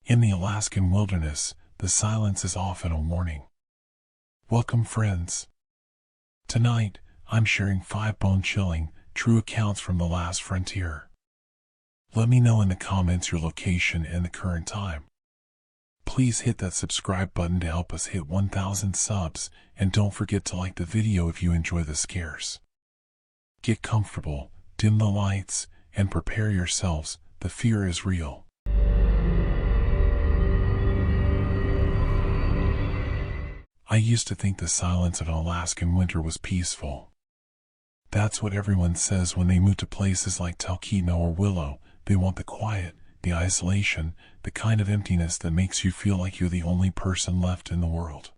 In the Alaskan wilderness, the silence is often a warning. Welcome, friends. Tonight, I'm sharing 5 bone-chilling, true accounts from the last frontier. Let me know in the comments your location and the current time. Please hit that subscribe button to help us hit 1,000 subs, and don't forget to like the video if you enjoy the scares. Get comfortable, dim the lights, and prepare yourselves. The fear is real. I used to think the silence of an Alaskan winter was peaceful. That's what everyone says when they move to places like Talkeetna or Willow. They want the quiet, the isolation, the kind of emptiness that makes you feel like you're the only person left in the world.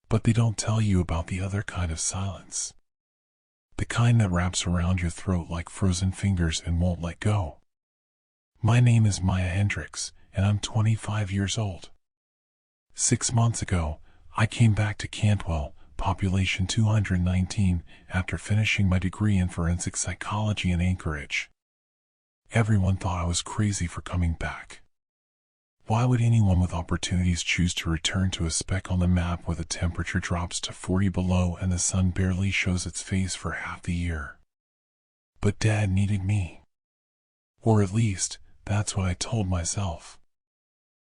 But they don't tell you about the other kind of silence. The kind that wraps around your throat like frozen fingers and won't let go. My name is Maya Hendricks, and I'm 25 years old. 6 months ago, I came back to Cantwell, population 219, after finishing my degree in forensic psychology in Anchorage. Everyone thought I was crazy for coming back. Why would anyone with opportunities choose to return to a speck on the map where the temperature drops to 40 below and the sun barely shows its face for half the year? But Dad needed me. Or at least, that's what I told myself.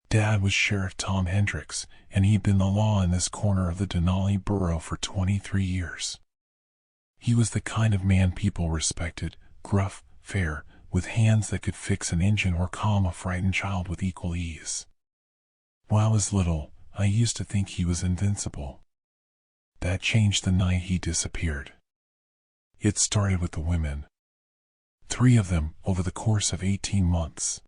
Dad was Sheriff Tom Hendricks, and he'd been the law in this corner of the Denali borough for 23 years. He was the kind of man people respected, gruff, fair, with hands that could fix an engine or calm a frightened child with equal ease. When I was little, I used to think he was invincible. That changed the night he disappeared. It started with the women. 3 of them, over the course of 18 months.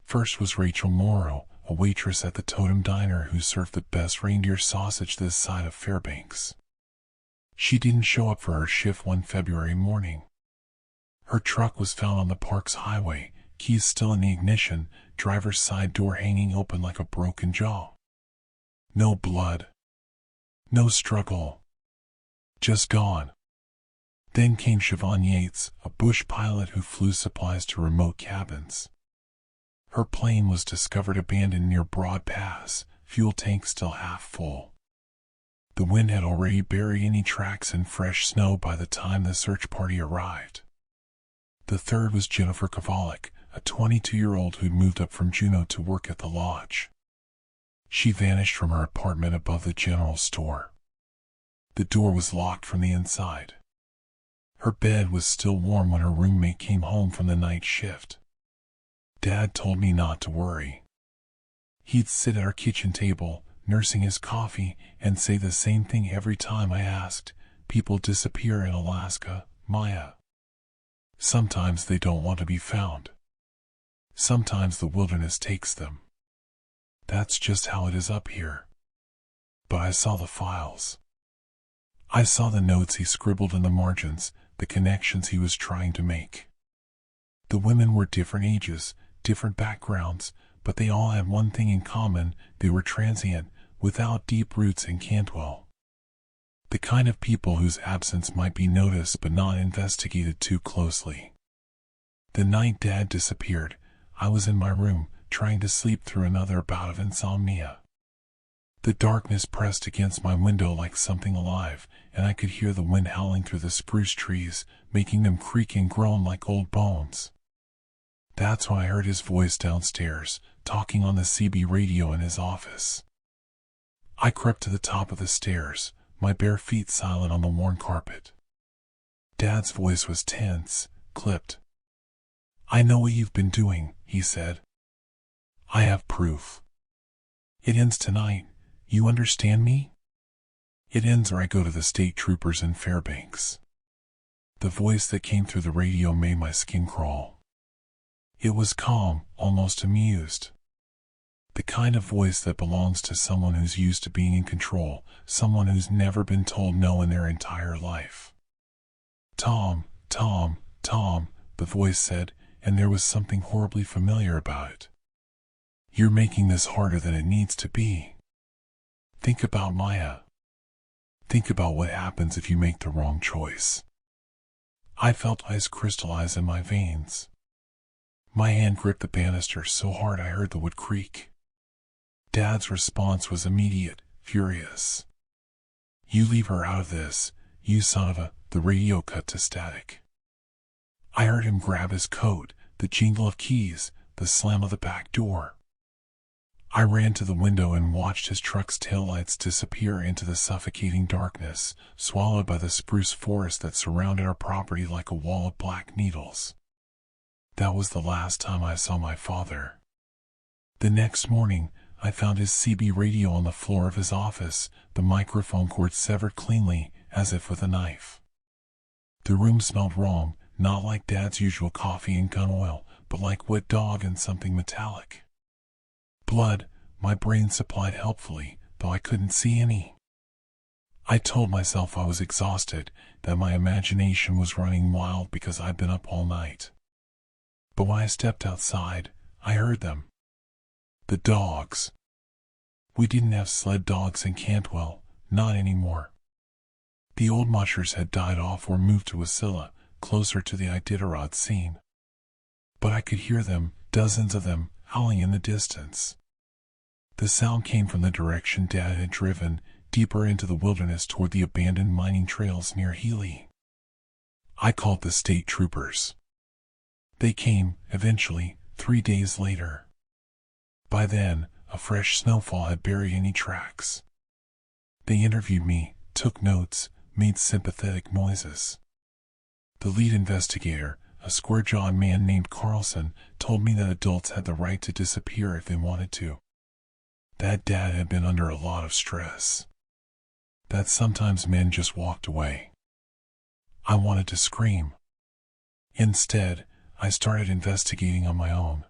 First was Rachel Morrow, a waitress at the Totem Diner who served the best reindeer sausage this side of Fairbanks. She didn't show up for her shift one February morning. Her truck was found on the park's highway, keys still in the ignition, driver's side door hanging open like a broken jaw. No blood. No struggle. Just gone. Then came Siobhan Yates, a bush pilot who flew supplies to remote cabins. Her plane was discovered abandoned near Broad Pass, fuel tank still half full. The wind had already buried any tracks in fresh snow by the time the search party arrived. The third was Jennifer Kovalik, a 22-year-old who'd moved up from Juneau to work at the lodge. She vanished from her apartment above the general store. The door was locked from the inside. Her bed was still warm when her roommate came home from the night shift. Dad told me not to worry. He'd sit at our kitchen table, nursing his coffee, and say the same thing every time I asked, "People disappear in Alaska, Maya. Sometimes they don't want to be found. Sometimes the wilderness takes them. That's just how it is up here." But I saw the files. I saw the notes he scribbled in the margins, the connections he was trying to make. The women were different ages, different backgrounds, but they all had one thing in common: they were transient, without deep roots in Cantwell. The kind of people whose absence might be noticed but not investigated too closely. The night Dad disappeared, I was in my room, trying to sleep through another bout of insomnia. The darkness pressed against my window like something alive, and I could hear the wind howling through the spruce trees, making them creak and groan like old bones. That's when I heard his voice downstairs, talking on the CB radio in his office. I crept to the top of the stairs, my bare feet silent on the worn carpet. Dad's voice was tense, clipped. "I know what you've been doing," he said. "I have proof. It ends tonight. You understand me? It ends or I go to the state troopers in Fairbanks." The voice that came through the radio made my skin crawl. It was calm, almost amused. The kind of voice that belongs to someone who's used to being in control, someone who's never been told no in their entire life. "Tom, Tom, Tom," the voice said, and there was something horribly familiar about it. "You're making this harder than it needs to be. Think about Maya. Think about what happens if you make the wrong choice." I felt ice crystallize in my veins. My hand gripped the banister so hard I heard the wood creak. Dad's response was immediate, furious. "You leave her out of this, you son of a—" The radio cut to static. I heard him grab his coat, the jingle of keys, the slam of the back door. I ran to the window and watched his truck's taillights disappear into the suffocating darkness, swallowed by the spruce forest that surrounded our property like a wall of black needles. That was the last time I saw my father. The next morning, I found his CB radio on the floor of his office, the microphone cord severed cleanly, as if with a knife. The room smelled wrong, not like Dad's usual coffee and gun oil, but like wet dog and something metallic. Blood, my brain supplied helpfully, though I couldn't see any. I told myself I was exhausted, that my imagination was running wild because I'd been up all night. But when I stepped outside, I heard them. The dogs. We didn't have sled dogs in Cantwell, not anymore. The old mushers had died off or moved to Wasilla, closer to the Iditarod scene. But I could hear them, dozens of them, howling in the distance. The sound came from the direction Dad had driven, deeper into the wilderness toward the abandoned mining trails near Healy. I called the state troopers. They came, eventually, 3 days later. By then, a fresh snowfall had buried any tracks. They interviewed me, took notes, made sympathetic noises. The lead investigator, a square-jawed man named Carlson, told me that adults had the right to disappear if they wanted to. That Dad had been under a lot of stress. That sometimes men just walked away. I wanted to scream. Instead, I started investigating on my own.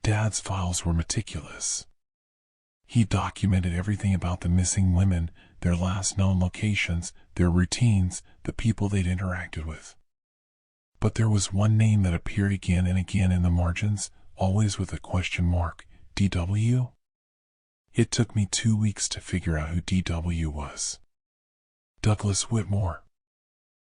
Dad's files were meticulous. He documented everything about the missing women, their last known locations, their routines, the people they'd interacted with. But there was one name that appeared again and again in the margins, always with a question mark: DW? It took me 2 weeks to figure out who DW was. Douglas Whitmore.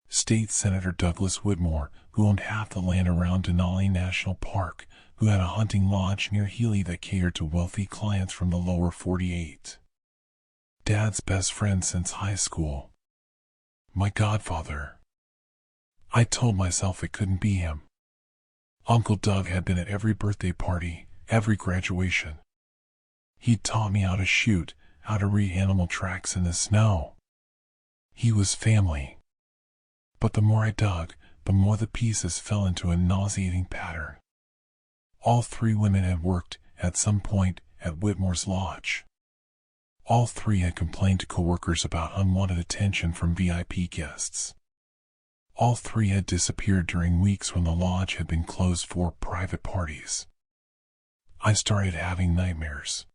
State Senator Douglas Whitmore, who owned half the land around Denali National Park, who had a hunting lodge near Healy that catered to wealthy clients from the lower 48. Dad's best friend since high school. My godfather. I told myself it couldn't be him. Uncle Doug had been at every birthday party, every graduation. He'd taught me how to shoot, how to read animal tracks in the snow. He was family. But the more I dug, the more the pieces fell into a nauseating pattern. All 3 women had worked, at some point, at Whitmore's lodge. All 3 had complained to coworkers about unwanted attention from VIP guests. All 3 had disappeared during weeks when the lodge had been closed for private parties. I started having nightmares.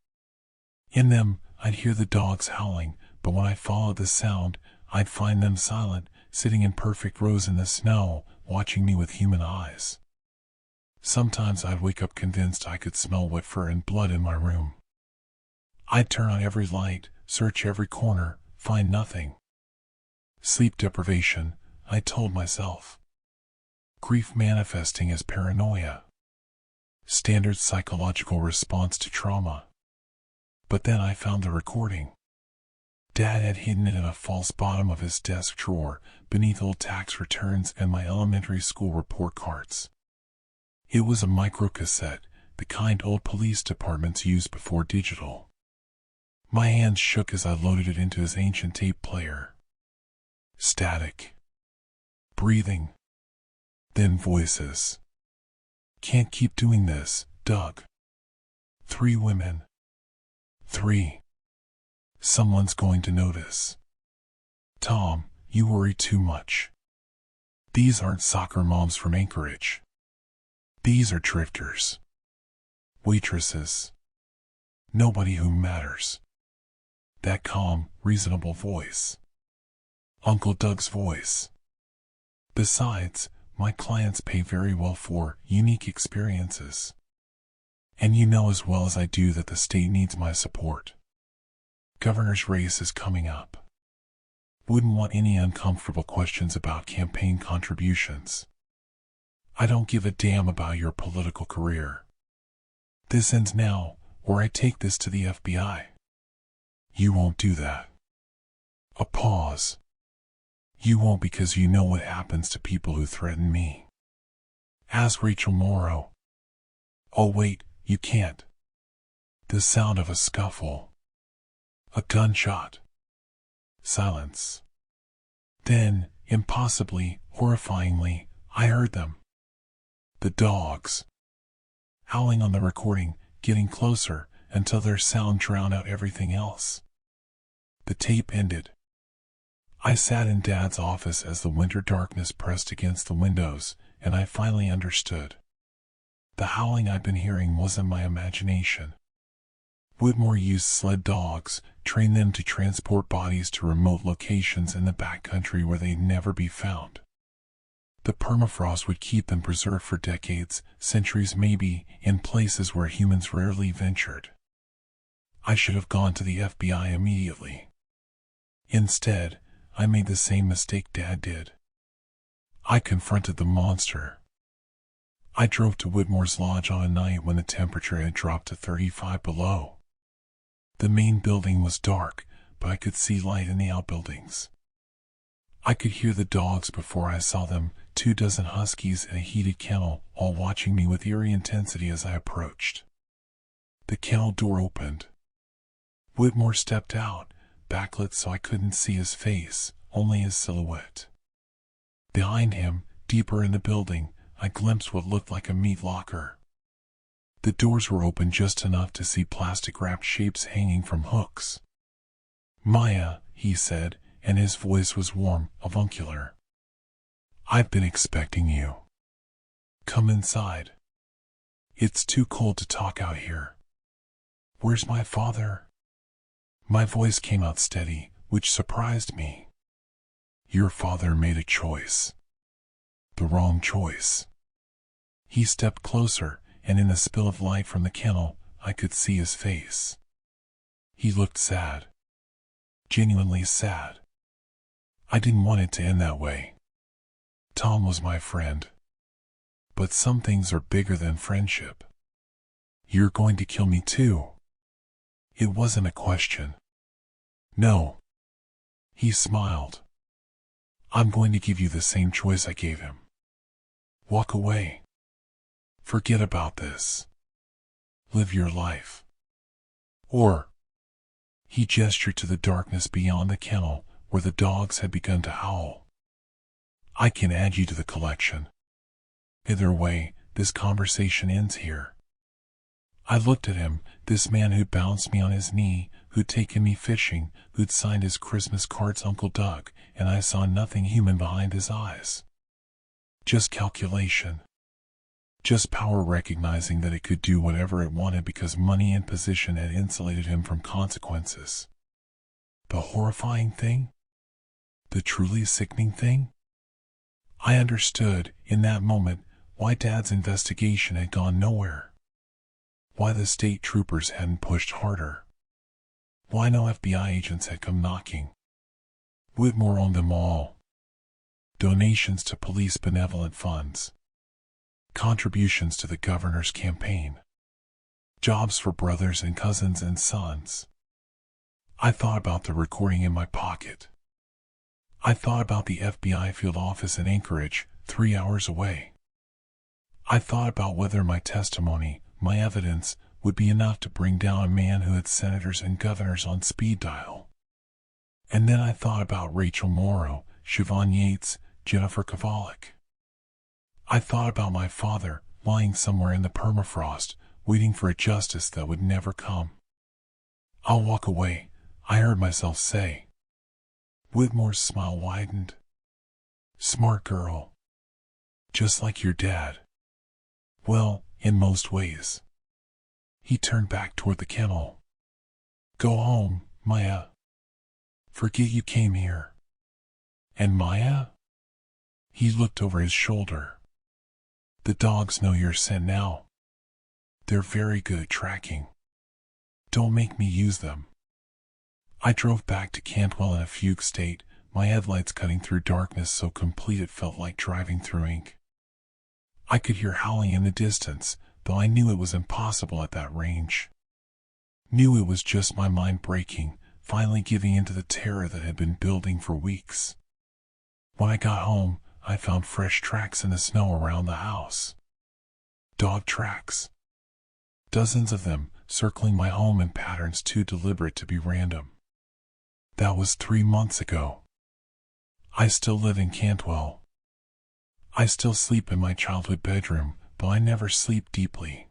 In them, I'd hear the dogs howling, but when I followed the sound, I'd find them silent, sitting in perfect rows in the snow, watching me with human eyes. Sometimes I'd wake up convinced I could smell wet fur and blood in my room. I'd turn on every light, search every corner, find nothing. Sleep deprivation, I told myself. Grief manifesting as paranoia. Standard psychological response to trauma. But then I found the recording. Dad had hidden it in a false bottom of his desk drawer, beneath old tax returns and my elementary school report cards. It was a microcassette, the kind old police departments used before digital. My hands shook as I loaded it into his ancient tape player. Static. Breathing. Then voices. Can't keep doing this, Doug. 3 women. 3. Someone's going to notice. Tom, you worry too much. These aren't soccer moms from Anchorage. These are drifters. Waitresses. Nobody who matters. That calm, reasonable voice. Uncle Doug's voice. Besides, my clients pay very well for unique experiences. And you know as well as I do that the state needs my support. Governor's race is coming up. Wouldn't want any uncomfortable questions about campaign contributions. I don't give a damn about your political career. This ends now, or I take this to the FBI. You won't do that. A pause. You won't because you know what happens to people who threaten me. Ask Rachel Morrow. Oh wait, you can't. The sound of a scuffle. A gunshot. Silence. Then, impossibly, horrifyingly, I heard them. The dogs. Howling on the recording, getting closer, until their sound drowned out everything else. The tape ended. I sat in Dad's office as the winter darkness pressed against the windows, and I finally understood. The howling I'd been hearing wasn't my imagination. Whitmore used sled dogs, trained them to transport bodies to remote locations in the backcountry where they'd never be found. The permafrost would keep them preserved for decades, centuries maybe, in places where humans rarely ventured. I should have gone to the FBI immediately. Instead, I made the same mistake Dad did. I confronted the monster. I drove to Whitmore's lodge on a night when the temperature had dropped to 35 below. The main building was dark, but I could see light in the outbuildings. I could hear the dogs before I saw them, 24 huskies in a heated kennel, all watching me with eerie intensity as I approached. The kennel door opened. Whitmore stepped out, backlit so I couldn't see his face, only his silhouette. Behind him, deeper in the building, I glimpsed what looked like a meat locker. The doors were open just enough to see plastic-wrapped shapes hanging from hooks. "Maya," he said, and his voice was warm, avuncular. "I've been expecting you. Come inside. It's too cold to talk out here." "Where's my father?" My voice came out steady, which surprised me. "Your father made a choice. The wrong choice." He stepped closer, and in the spill of light from the kennel, I could see his face. He looked sad. Genuinely sad. I didn't want it to end that way. Tom was my friend. But some things are bigger than friendship. "You're going to kill me too?" It wasn't a question. "No." He smiled. "I'm going to give you the same choice I gave him. Walk away. Forget about this. Live your life. Or—" He gestured to the darkness beyond the kennel, where the dogs had begun to howl. "I can add you to the collection. Either way, this conversation ends here." I looked at him, this man who'd bounced me on his knee, who'd taken me fishing, who'd signed his Christmas cards Uncle Doug, and I saw nothing human behind his eyes. Just calculation. Just power recognizing that it could do whatever it wanted because money and position had insulated him from consequences. The horrifying thing? The truly sickening thing? I understood, in that moment, why Dad's investigation had gone nowhere. Why the state troopers hadn't pushed harder. Why no FBI agents had come knocking. Whitmore owned them all. Donations to police benevolent funds. Contributions to the governor's campaign. Jobs for brothers and cousins and sons. I thought about the recording in my pocket. I thought about the FBI field office in Anchorage, 3 hours away. I thought about whether my testimony, my evidence, would be enough to bring down a man who had senators and governors on speed dial. And then I thought about Rachel Morrow, Siobhan Yates, Jennifer Kovalik. I thought about my father, lying somewhere in the permafrost, waiting for a justice that would never come. "I'll walk away," I heard myself say. Whitmore's smile widened. "Smart girl. Just like your dad. Well, in most ways." He turned back toward the kennel. "Go home, Maya. Forget you came here." "And Maya?" He looked over his shoulder. "The dogs know your scent now. They're very good at tracking. Don't make me use them." I drove back to Cantwell in a fugue state, my headlights cutting through darkness so complete it felt like driving through ink. I could hear howling in the distance, though I knew it was impossible at that range. Knew it was just my mind breaking, finally giving into the terror that had been building for weeks. When I got home, I found fresh tracks in the snow around the house. Dog tracks. Dozens of them, circling my home in patterns too deliberate to be random. That was 3 months ago. I still live in Cantwell. I still sleep in my childhood bedroom, but I never sleep deeply.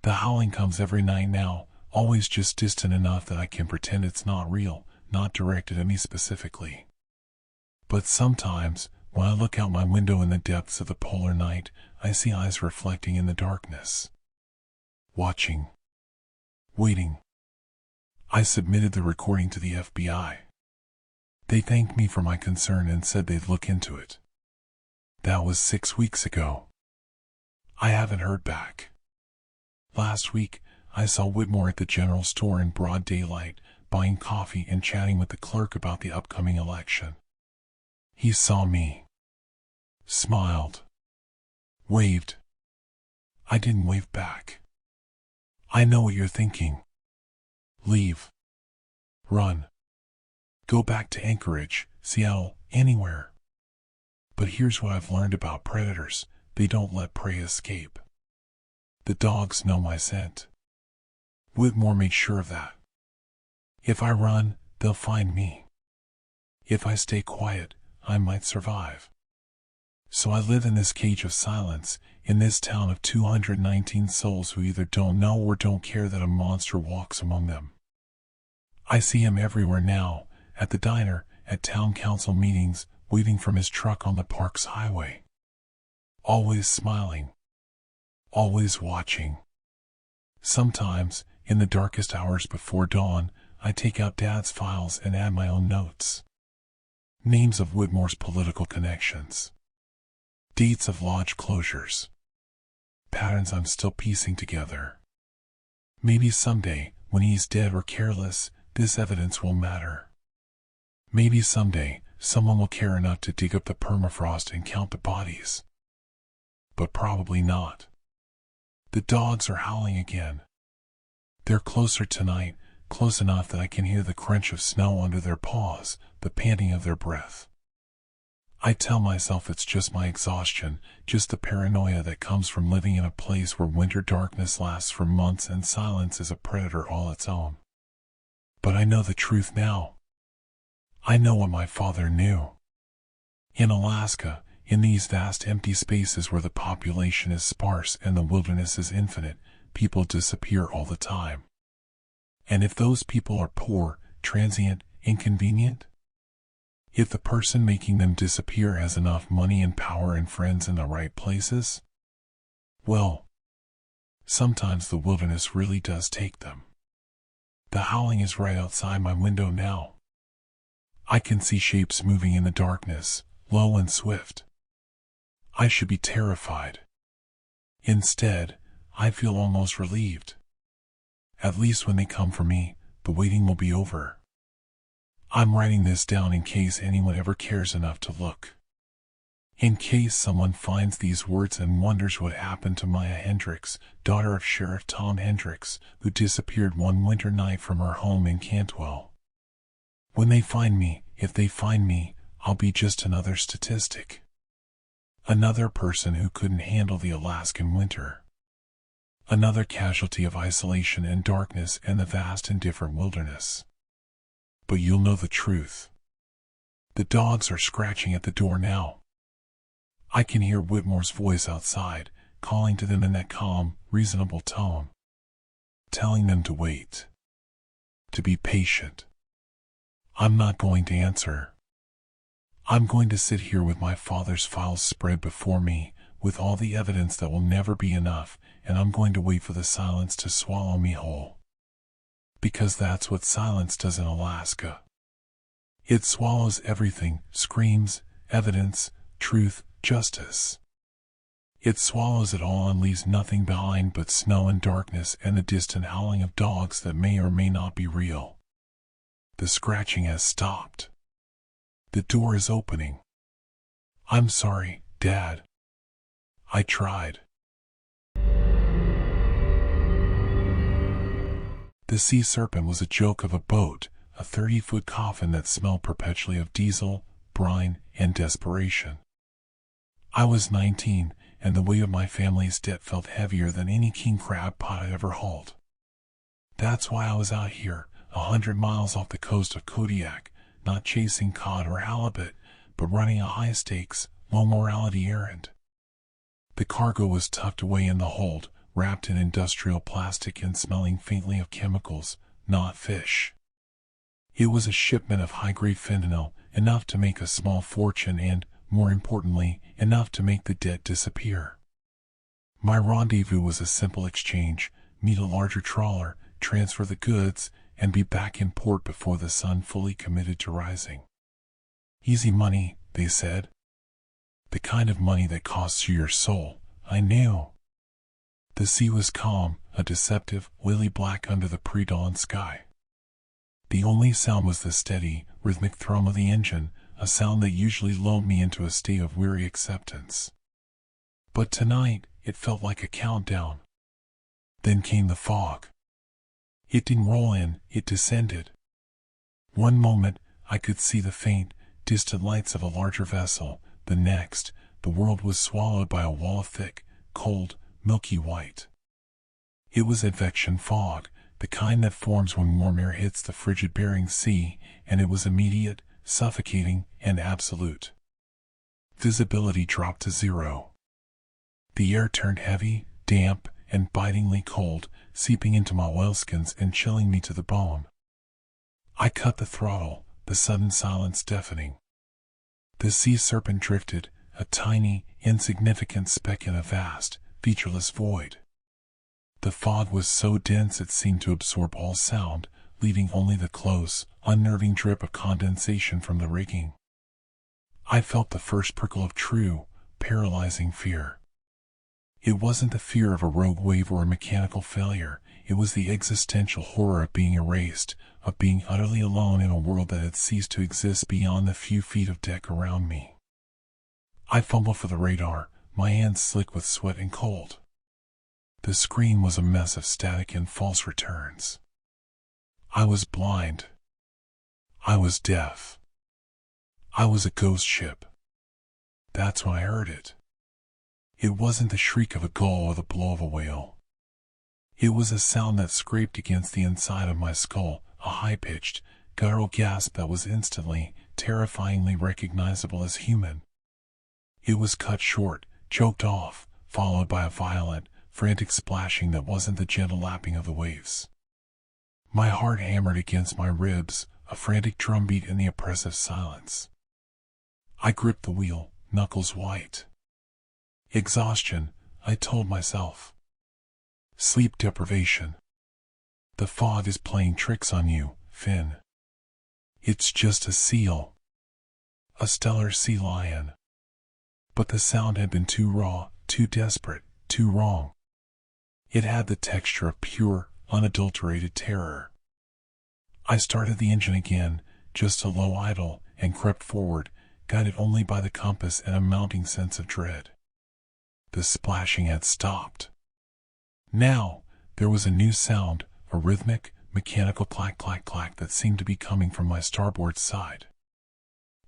The howling comes every night now, always just distant enough that I can pretend it's not real, not directed at me specifically. But sometimes, when I look out my window in the depths of the polar night, I see eyes reflecting in the darkness. Watching. Waiting. I submitted the recording to the FBI. They thanked me for my concern and said they'd look into it. That was 6 weeks ago. I haven't heard back. Last week, I saw Whitmore at the general store in broad daylight, buying coffee and chatting with the clerk about the upcoming election. He saw me. Smiled. Waved. I didn't wave back. I know what you're thinking. Leave. Run. Go back to Anchorage, Seattle, anywhere. But here's what I've learned about predators: they don't let prey escape. The dogs know my scent. Whitmore made sure of that. If I run, they'll find me. If I stay quiet, I might survive. So I live in this cage of silence, in this town of 219 souls who either don't know or don't care that a monster walks among them. I see him everywhere now, at the diner, at town council meetings, waiting from his truck on the park's highway. Always smiling. Always watching. Sometimes, in the darkest hours before dawn, I take out Dad's files and add my own notes. Names of Whitmore's political connections. Dates of lodge closures. Patterns I'm still piecing together. Maybe someday, when he's dead or careless, this evidence will matter. Maybe someday, someone will care enough to dig up the permafrost and count the bodies. But probably not. The dogs are howling again. They're closer tonight, close enough that I can hear the crunch of snow under their paws, the panting of their breath. I tell myself it's just my exhaustion, just the paranoia that comes from living in a place where winter darkness lasts for months and silence is a predator all its own. But I know the truth now. I know what my father knew. In Alaska, in these vast empty spaces where the population is sparse and the wilderness is infinite, people disappear all the time. And if those people are poor, transient, inconvenient, if the person making them disappear has enough money and power and friends in the right places, well, sometimes the wilderness really does take them. The howling is right outside my window now. I can see shapes moving in the darkness, low and swift. I should be terrified. Instead, I feel almost relieved. At least when they come for me, the waiting will be over. I'm writing this down in case anyone ever cares enough to look. In case someone finds these words and wonders what happened to Maya Hendricks, daughter of Sheriff Tom Hendricks, who disappeared one winter night from her home in Cantwell. When they find me, if they find me, I'll be just another statistic. Another person who couldn't handle the Alaskan winter. Another casualty of isolation and darkness and the vast and different wilderness. But you'll know the truth. The dogs are scratching at the door now. I can hear Whitmore's voice outside, calling to them in that calm, reasonable tone. Telling them to wait. To be patient. I'm not going to answer. I'm going to sit here with my father's files spread before me, with all the evidence that will never be enough, and I'm going to wait for the silence to swallow me whole. Because that's what silence does in Alaska. It swallows everything: screams, evidence, truth, justice. It swallows it all and leaves nothing behind but snow and darkness and the distant howling of dogs that may or may not be real. The scratching has stopped. The door is opening. I'm sorry, Dad. I tried. The sea serpent was a joke of a boat, a 30-foot coffin that smelled perpetually of diesel, brine, and desperation. I was 19, and the weight of my family's debt felt heavier than any king crab pot I'd ever hauled. That's why I was out here, 100 miles off the coast of Kodiak, not chasing cod or halibut, but running a high-stakes, low-morality errand. The cargo was tucked away in the hold, wrapped in industrial plastic and smelling faintly of chemicals, not fish. It was a shipment of high-grade fentanyl, enough to make a small fortune and, more importantly, enough to make the debt disappear. My rendezvous was a simple exchange: meet a larger trawler, transfer the goods, and be back in port before the sun fully committed to rising. Easy money, they said. The kind of money that costs you your soul, I knew. The sea was calm, a deceptive, lily black under the pre-dawn sky. The only sound was the steady, rhythmic thrum of the engine, a sound that usually lulled me into a state of weary acceptance. But tonight, it felt like a countdown. Then came the fog. It didn't roll in, it descended. One moment, I could see the faint, distant lights of a larger vessel. The next, the world was swallowed by a wall of thick, cold, milky white. It was advection fog, the kind that forms when warm air hits the frigid Bering Sea, and it was immediate, suffocating, and absolute. Visibility dropped to zero. The air turned heavy, damp, and bitingly cold, seeping into my oilskins and chilling me to the bone. I cut the throttle, the sudden silence deafening. The sea serpent drifted, a tiny, insignificant speck in a vast, featureless void. The fog was so dense it seemed to absorb all sound, leaving only the close, unnerving drip of condensation from the rigging. I felt the first prickle of true, paralyzing fear. It wasn't the fear of a rogue wave or a mechanical failure. It was the existential horror of being erased, of being utterly alone in a world that had ceased to exist beyond the few feet of deck around me. I fumbled for the radar, my hands slick with sweat and cold. The screen was a mess of static and false returns. I was blind. I was deaf. I was a ghost ship. That's when I heard it. It wasn't the shriek of a gull or the blow of a whale. It was a sound that scraped against the inside of my skull, a high-pitched, guttural gasp that was instantly, terrifyingly recognizable as human. It was cut short, choked off, followed by a violent, frantic splashing that wasn't the gentle lapping of the waves. My heart hammered against my ribs, a frantic drumbeat in the oppressive silence. I gripped the wheel, knuckles white. Exhaustion, I told myself. Sleep deprivation. The fog is playing tricks on you, Finn. It's just a seal. A stellar sea lion. But the sound had been too raw, too desperate, too wrong. It had the texture of pure, unadulterated terror. I started the engine again, just a low idle, and crept forward, guided only by the compass and a mounting sense of dread. The splashing had stopped. Now, there was a new sound, a rhythmic, mechanical clack-clack-clack that seemed to be coming from my starboard side.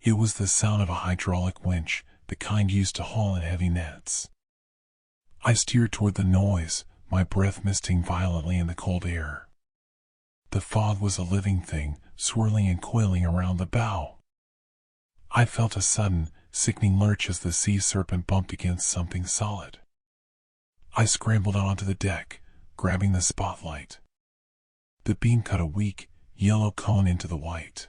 It was the sound of a hydraulic winch, the kind used to haul in heavy nets. I steered toward the noise, my breath misting violently in the cold air. The fog was a living thing, swirling and coiling around the bow. I felt a sudden, sickening lurch as the sea serpent bumped against something solid. I scrambled onto the deck, grabbing the spotlight. The beam cut a weak, yellow cone into the white.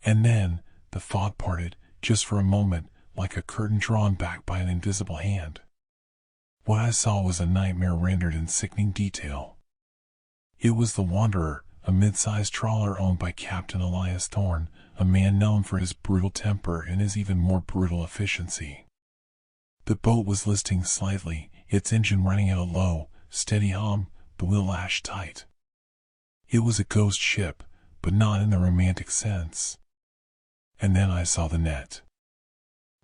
And then, the fog parted, just for a moment, like a curtain drawn back by an invisible hand. What I saw was a nightmare rendered in sickening detail. It was the Wanderer, a mid-sized trawler owned by Captain Elias Thorne, a man known for his brutal temper and his even more brutal efficiency. The boat was listing slightly, its engine running at a low, steady hum, the wheel lashed tight. It was a ghost ship, but not in the romantic sense. And then I saw the net.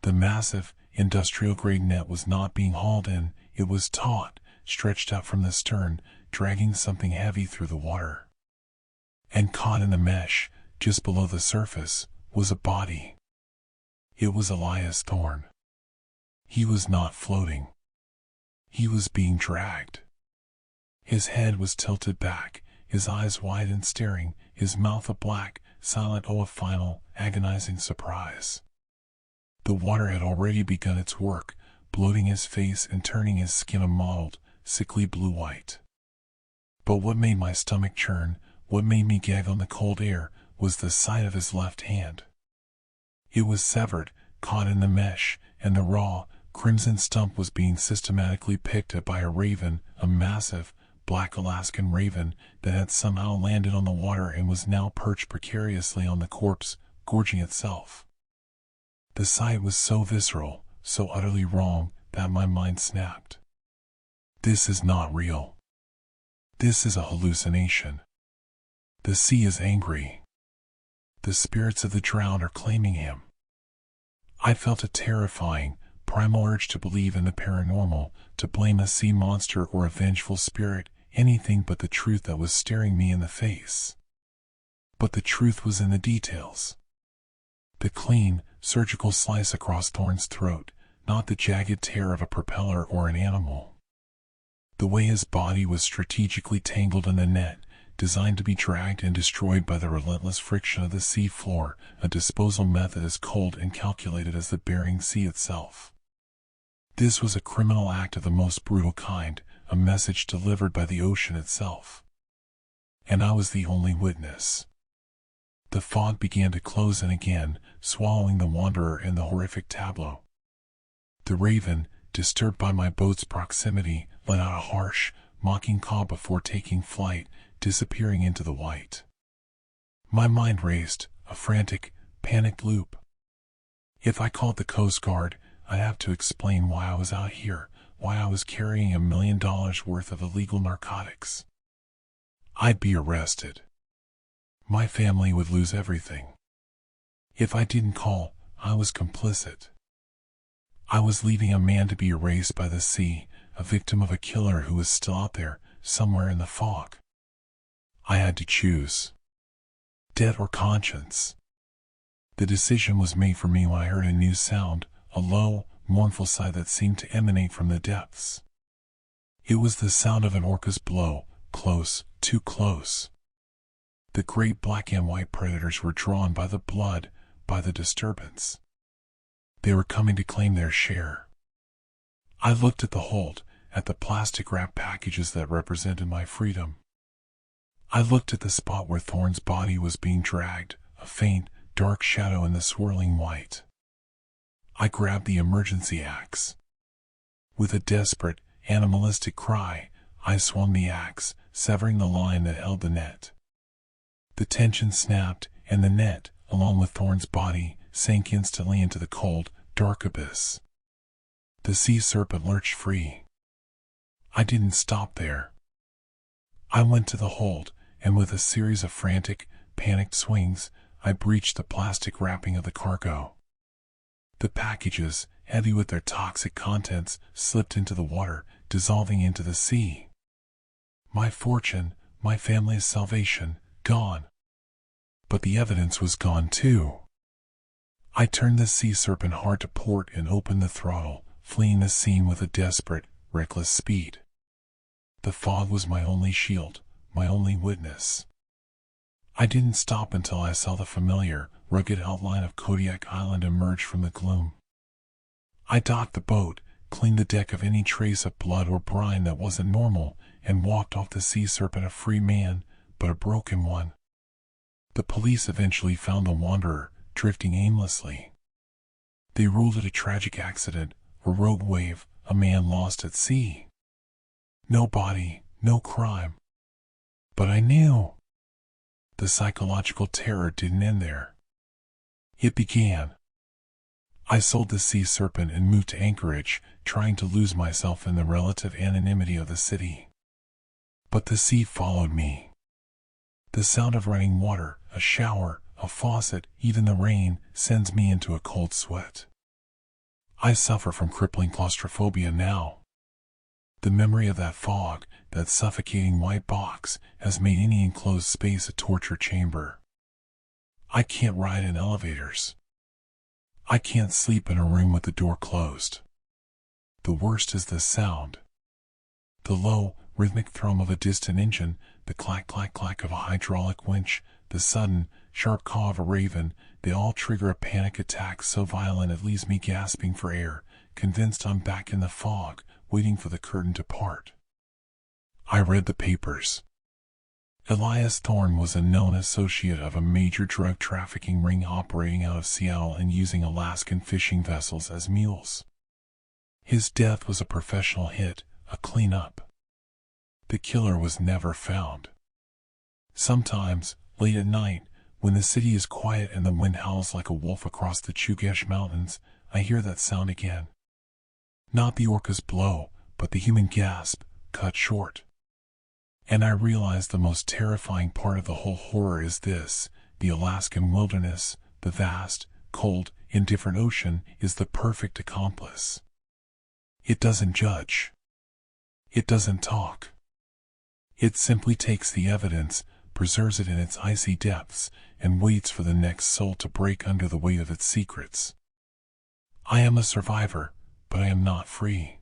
The massive, industrial-grade net was not being hauled in, it was taut, stretched out from the stern, dragging something heavy through the water. And caught in the mesh, just below the surface, was a body. It was Elias Thorne. He was not floating. He was being dragged. His head was tilted back, his eyes wide and staring, his mouth a black, silent a final, agonizing surprise. The water had already begun its work, bloating his face and turning his skin a mottled, sickly blue-white. But what made my stomach churn, what made me gag on the cold air, was the sight of his left hand. It was severed, caught in the mesh, and the raw, crimson stump was being systematically picked at by a raven, a massive, black Alaskan raven that had somehow landed on the water and was now perched precariously on the corpse, gorging itself. The sight was so visceral, so utterly wrong, that my mind snapped. This is not real. This is a hallucination. The sea is angry. The spirits of the drowned are claiming him. I felt a terrifying, primal urge to believe in the paranormal, to blame a sea monster or a vengeful spirit, anything but the truth that was staring me in the face. But the truth was in the details. The clean, surgical slice across Thorne's throat, not the jagged tear of a propeller or an animal. The way his body was strategically tangled in the net, designed to be dragged and destroyed by the relentless friction of the sea floor, a disposal method as cold and calculated as the Bering Sea itself. This was a criminal act of the most brutal kind, a message delivered by the ocean itself. And I was the only witness. The fog began to close in again, swallowing the wanderer in the horrific tableau. The raven, disturbed by my boat's proximity, let out a harsh, mocking caw before taking flight, disappearing into the white. My mind raced, a frantic, panicked loop. If I called the Coast Guard, I'd have to explain why I was out here, why I was carrying $1 million worth of illegal narcotics. I'd be arrested. My family would lose everything. If I didn't call, I was complicit. I was leaving a man to be erased by the sea, a victim of a killer who was still out there, somewhere in the fog. I had to choose. Debt or conscience? The decision was made for me when I heard a new sound, a low, mournful sigh that seemed to emanate from the depths. It was the sound of an orca's blow, close, too close. The great black and white predators were drawn by the blood, by the disturbance. They were coming to claim their share. I looked at the hold, at the plastic-wrapped packages that represented my freedom. I looked at the spot where Thorne's body was being dragged, a faint, dark shadow in the swirling white. I grabbed the emergency axe. With a desperate, animalistic cry, I swung the axe, severing the line that held the net. The tension snapped, and the net, along with Thorne's body, sank instantly into the cold, dark abyss. The sea serpent lurched free. I didn't stop there. I went to the hold, and with a series of frantic, panicked swings, I breached the plastic wrapping of the cargo. The packages, heavy with their toxic contents, slipped into the water, dissolving into the sea. My fortune, my family's salvation, gone. But the evidence was gone too. I turned the sea serpent hard to port and opened the throttle, fleeing the scene with a desperate, reckless speed. The fog was my only shield, my only witness. I didn't stop until I saw the familiar, rugged outline of Kodiak Island emerge from the gloom. I docked the boat, cleaned the deck of any trace of blood or brine that wasn't normal, and walked off the sea serpent a free man, but a broken one. The police eventually found the wanderer, drifting aimlessly. They ruled it a tragic accident, a rogue wave, a man lost at sea. No body, no crime. But I knew. The psychological terror didn't end there. It began. I sold the sea serpent and moved to Anchorage, trying to lose myself in the relative anonymity of the city. But the sea followed me. The sound of running water, a shower, a faucet, even the rain, sends me into a cold sweat. I suffer from crippling claustrophobia now. The memory of that fog, that suffocating white box, has made any enclosed space a torture chamber. I can't ride in elevators. I can't sleep in a room with the door closed. The worst is the sound. The low, rhythmic thrum of a distant engine, the clack-clack-clack of a hydraulic winch, the sudden, sharp caw of a raven, they all trigger a panic attack so violent it leaves me gasping for air, convinced I'm back in the fog, waiting for the curtain to part. I read the papers. Elias Thorne was a known associate of a major drug trafficking ring operating out of Seattle and using Alaskan fishing vessels as mules. His death was a professional hit, a clean-up. The killer was never found. Sometimes, late at night, when the city is quiet and the wind howls like a wolf across the Chugach Mountains, I hear that sound again. Not the orca's blow, but the human gasp, cut short. And I realize the most terrifying part of the whole horror is this: the Alaskan wilderness, the vast, cold, indifferent ocean, is the perfect accomplice. It doesn't judge. It doesn't talk. It simply takes the evidence, preserves it in its icy depths, and waits for the next soul to break under the weight of its secrets. I am a survivor, but I am not free.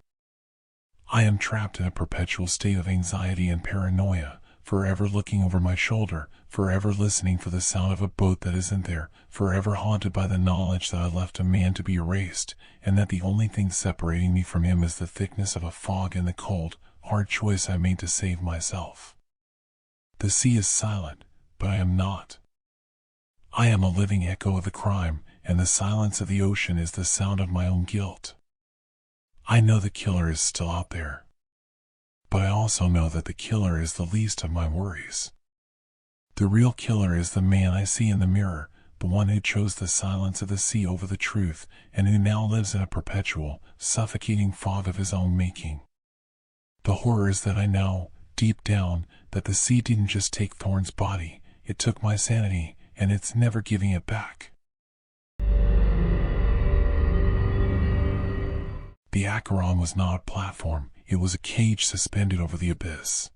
I am trapped in a perpetual state of anxiety and paranoia, forever looking over my shoulder, forever listening for the sound of a boat that isn't there, forever haunted by the knowledge that I left a man to be erased, and that the only thing separating me from him is the thickness of a fog and the cold, hard choice I made to save myself. The sea is silent, but I am not. I am a living echo of the crime, and the silence of the ocean is the sound of my own guilt. I know the killer is still out there. But I also know that the killer is the least of my worries. The real killer is the man I see in the mirror, the one who chose the silence of the sea over the truth, and who now lives in a perpetual, suffocating fog of his own making. The horror is that I know, deep down, that the sea didn't just take Thorne's body, it took my sanity, and it's never giving it back. The Acheron was not a platform, it was a cage suspended over the abyss.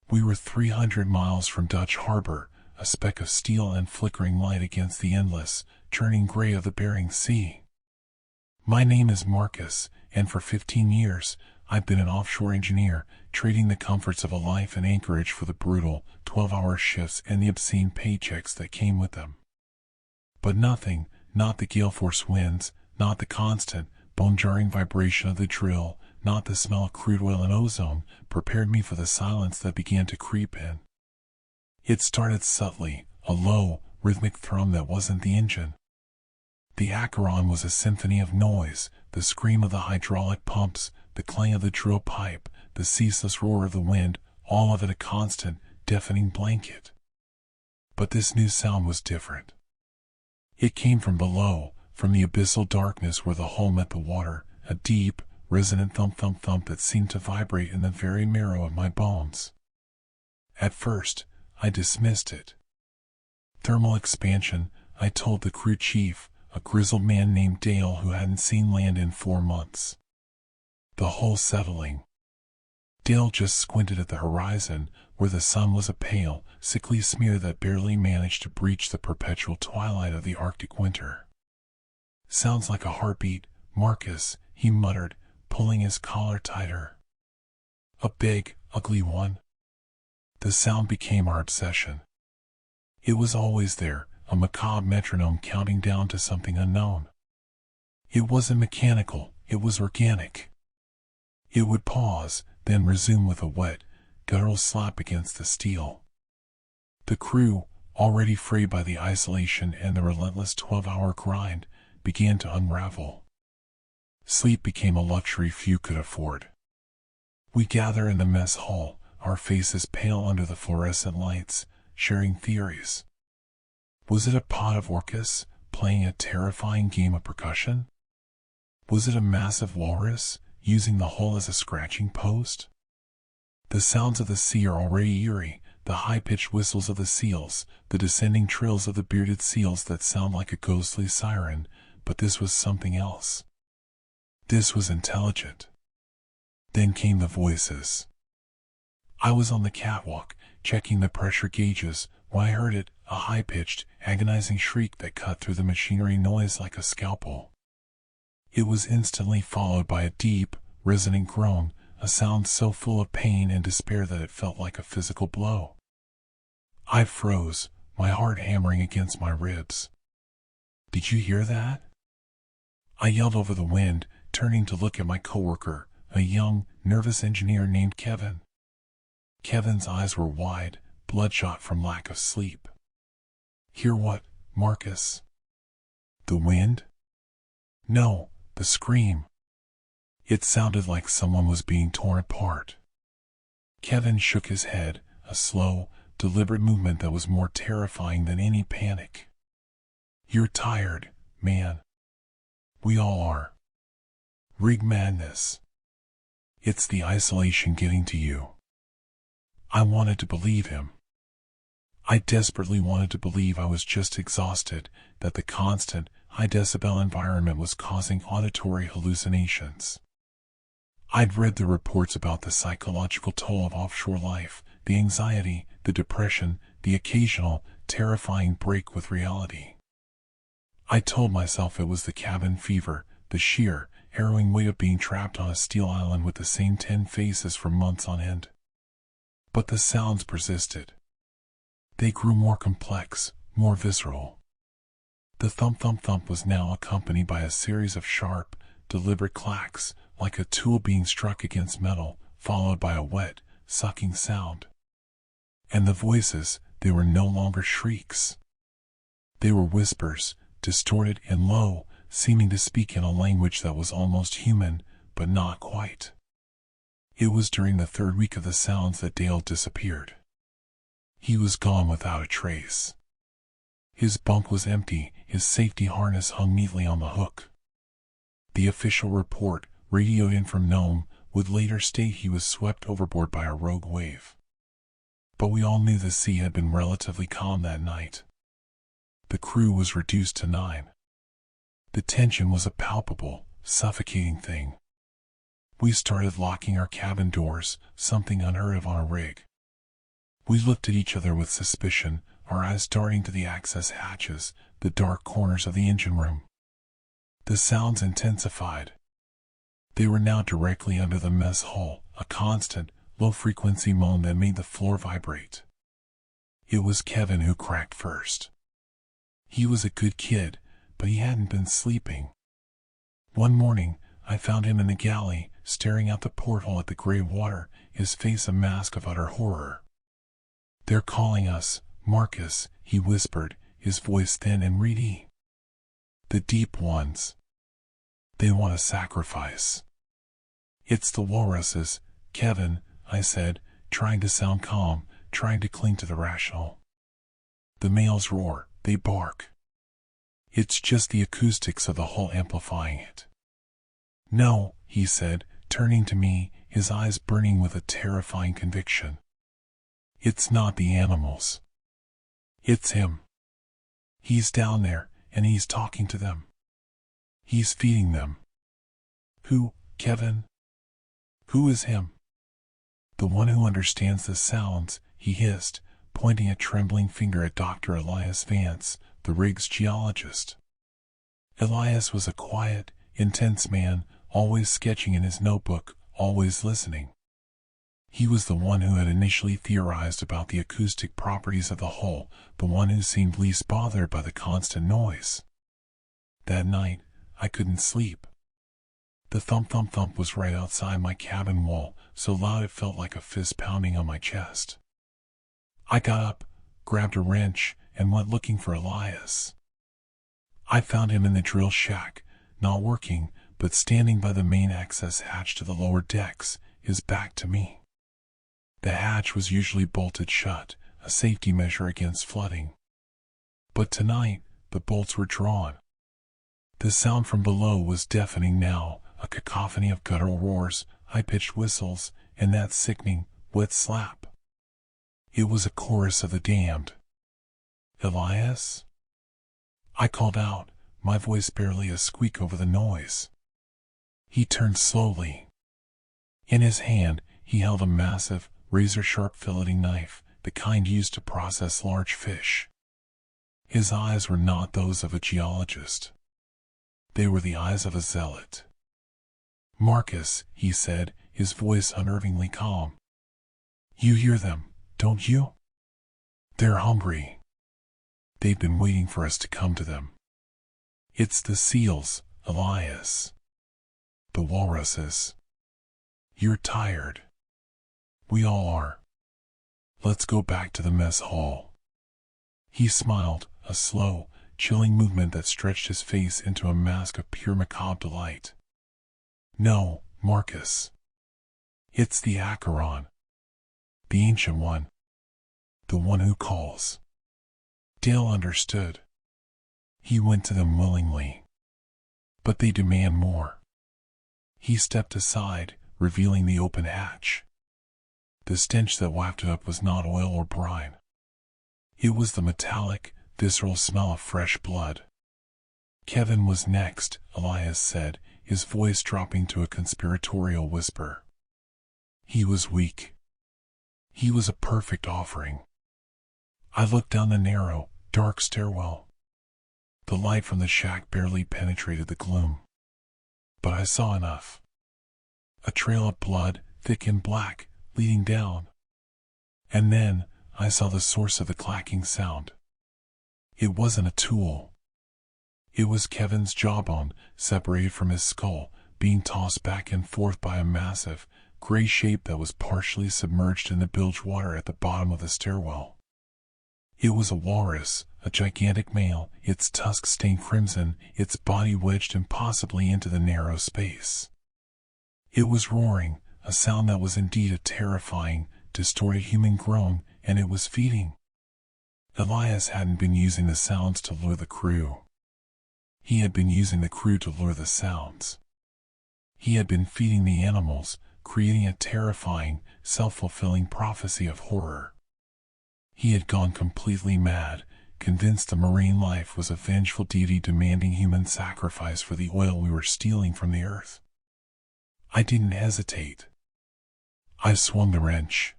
We were 300 miles from Dutch Harbor, a speck of steel and flickering light against the endless, churning gray of the Bering Sea. My name is Marcus, and for 15 years, I've been an offshore engineer, trading the comforts of a life in Anchorage for the brutal, 12-hour shifts and the obscene paychecks that came with them. But nothing, not the gale force winds, not the constant, bone-jarring vibration of the drill, not the smell of crude oil and ozone, prepared me for the silence that began to creep in. It started subtly, a low, rhythmic thrum that wasn't the engine. The Acheron was a symphony of noise, the scream of the hydraulic pumps, the clang of the drill pipe, the ceaseless roar of the wind, all of it a constant, deafening blanket. But this new sound was different. It came from below, from the abyssal darkness where the hull met the water, a deep, resonant thump-thump-thump that seemed to vibrate in the very marrow of my bones. At first, I dismissed it. Thermal expansion, I told the crew chief, a grizzled man named Dale who hadn't seen land in 4 months. The hull settling. Dale just squinted at the horizon, where the sun was a pale, sickly smear that barely managed to breach the perpetual twilight of the Arctic winter. Sounds like a heartbeat, Marcus, he muttered, pulling his collar tighter. A big, ugly one. The sound became our obsession. It was always there, a macabre metronome counting down to something unknown. It wasn't mechanical, it was organic. It would pause, then resume with a wet, guttural slap against the steel. The crew, already frayed by the isolation and the relentless 12-hour grind, began to unravel. Sleep became a luxury few could afford. We gather in the mess hall, our faces pale under the fluorescent lights, sharing theories. Was it a pod of orcas, playing a terrifying game of percussion? Was it a massive walrus, using the hull as a scratching post? The sounds of the sea are already eerie, the high-pitched whistles of the seals, the descending trills of the bearded seals that sound like a ghostly siren, but this was something else. This was intelligent. Then came the voices. I was on the catwalk, checking the pressure gauges, when I heard it, a high-pitched, agonizing shriek that cut through the machinery noise like a scalpel. It was instantly followed by a deep, resonant groan, a sound so full of pain and despair that it felt like a physical blow. I froze, my heart hammering against my ribs. Did you hear that? I yelled over the wind, turning to look at my coworker, a young, nervous engineer named Kevin. Kevin's eyes were wide, bloodshot from lack of sleep. Hear what, Marcus? The wind? No, the scream. It sounded like someone was being torn apart. Kevin shook his head, a slow, deliberate movement that was more terrifying than any panic. You're tired, man. We all are. Rig madness. It's the isolation getting to you. I wanted to believe him. I desperately wanted to believe I was just exhausted, that the constant, high-decibel environment was causing auditory hallucinations. I'd read the reports about the psychological toll of offshore life, the anxiety, the depression, the occasional, terrifying break with reality. I told myself it was the cabin fever, the sheer, harrowing weight of being trapped on a steel island with the same 10 faces for months on end. But the sounds persisted. They grew more complex, more visceral. The thump-thump-thump was now accompanied by a series of sharp, deliberate clacks, like a tool being struck against metal, followed by a wet, sucking sound. And the voices, they were no longer shrieks. They were whispers, distorted and low, seeming to speak in a language that was almost human, but not quite. It was during the third week of the sounds that Dale disappeared. He was gone without a trace. His bunk was empty, his safety harness hung neatly on the hook. The official report, radioed in from Nome, would later state he was swept overboard by a rogue wave. But we all knew the sea had been relatively calm that night. The crew was reduced to 9. The tension was a palpable, suffocating thing. We started locking our cabin doors, something unheard of on a rig. We looked at each other with suspicion, our eyes darting to the access hatches, the dark corners of the engine room. The sounds intensified. They were now directly under the mess hull, a constant, low-frequency moan that made the floor vibrate. It was Kevin who cracked first. He was a good kid, but he hadn't been sleeping. One morning, I found him in the galley, staring out the porthole at the gray water, his face a mask of utter horror. "They're calling us, Marcus," he whispered, his voice thin and reedy. "The deep ones. They want a sacrifice." "It's the walruses, Kevin," I said, trying to sound calm, trying to cling to the rational. "The males roar, they bark. It's just the acoustics of the hull amplifying it." "No," he said, turning to me, his eyes burning with a terrifying conviction. "It's not the animals. It's him. He's down there, and he's talking to them. He's feeding them." "Who, Kevin? Who is him?" "The one who understands the sounds," he hissed, pointing a trembling finger at Dr. Elias Vance, the rig's geologist. Elias was a quiet, intense man, always sketching in his notebook, always listening. He was the one who had initially theorized about the acoustic properties of the hull, the one who seemed least bothered by the constant noise. That night, I couldn't sleep. The thump-thump-thump was right outside my cabin wall, so loud it felt like a fist pounding on my chest. I got up, grabbed a wrench, and went looking for Elias. I found him in the drill shack, not working, but standing by the main access hatch to the lower decks, his back to me. The hatch was usually bolted shut, a safety measure against flooding. But tonight, the bolts were drawn. The sound from below was deafening now, a cacophony of guttural roars, high-pitched whistles, and that sickening, wet slap. It was a chorus of the damned. "Elias?" I called out, my voice barely a squeak over the noise. He turned slowly. In his hand, he held a massive, razor-sharp filleting knife, the kind used to process large fish. His eyes were not those of a geologist. They were the eyes of a zealot. "Marcus," he said, his voice unnervingly calm. "You hear them, don't you? They're hungry. They've been waiting for us to come to them. It's the seals, Elias. The walruses. You're tired. We all are. Let's go back to the mess hall." He smiled, a slow, chilling movement that stretched his face into a mask of pure macabre delight. "No, Marcus. It's the Acheron. The ancient one. The one who calls." Dale understood. He went to them willingly. But they demand more. He stepped aside, revealing the open hatch. The stench that wafted up was not oil or brine. It was the metallic, visceral smell of fresh blood. "Kevin was next," Elias said, his voice dropping to a conspiratorial whisper. "He was weak. He was a perfect offering." I looked down the narrow, dark stairwell. The light from the shack barely penetrated the gloom. But I saw enough. A trail of blood, thick and black, leading down. And then, I saw the source of the clacking sound. It wasn't a tool. It was Kevin's jawbone, separated from his skull, being tossed back and forth by a massive, gray shape that was partially submerged in the bilge water at the bottom of the stairwell. It was a walrus, a gigantic male, its tusks stained crimson, its body wedged impossibly into the narrow space. It was roaring, a sound that was indeed a terrifying, distorted human groan, and it was feeding. Elias hadn't been using the sounds to lure the crew. He had been using the crew to lure the sounds. He had been feeding the animals, creating a terrifying, self-fulfilling prophecy of horror. He had gone completely mad, convinced the marine life was a vengeful deity demanding human sacrifice for the oil we were stealing from the earth. I didn't hesitate. I swung the wrench.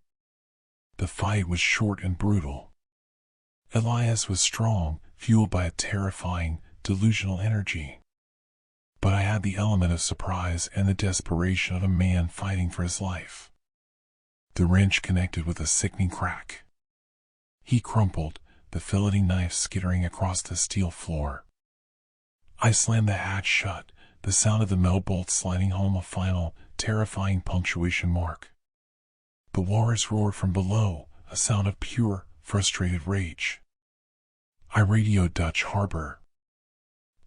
The fight was short and brutal. Elias was strong, fueled by a terrifying, delusional energy. But I had the element of surprise and the desperation of a man fighting for his life. The wrench connected with a sickening crack. He crumpled, the filleting knife skittering across the steel floor. I slammed the hatch shut, the sound of the metal bolt sliding home a final, terrifying punctuation mark. The walrus roared from below, a sound of pure, frustrated rage. I radioed Dutch Harbor.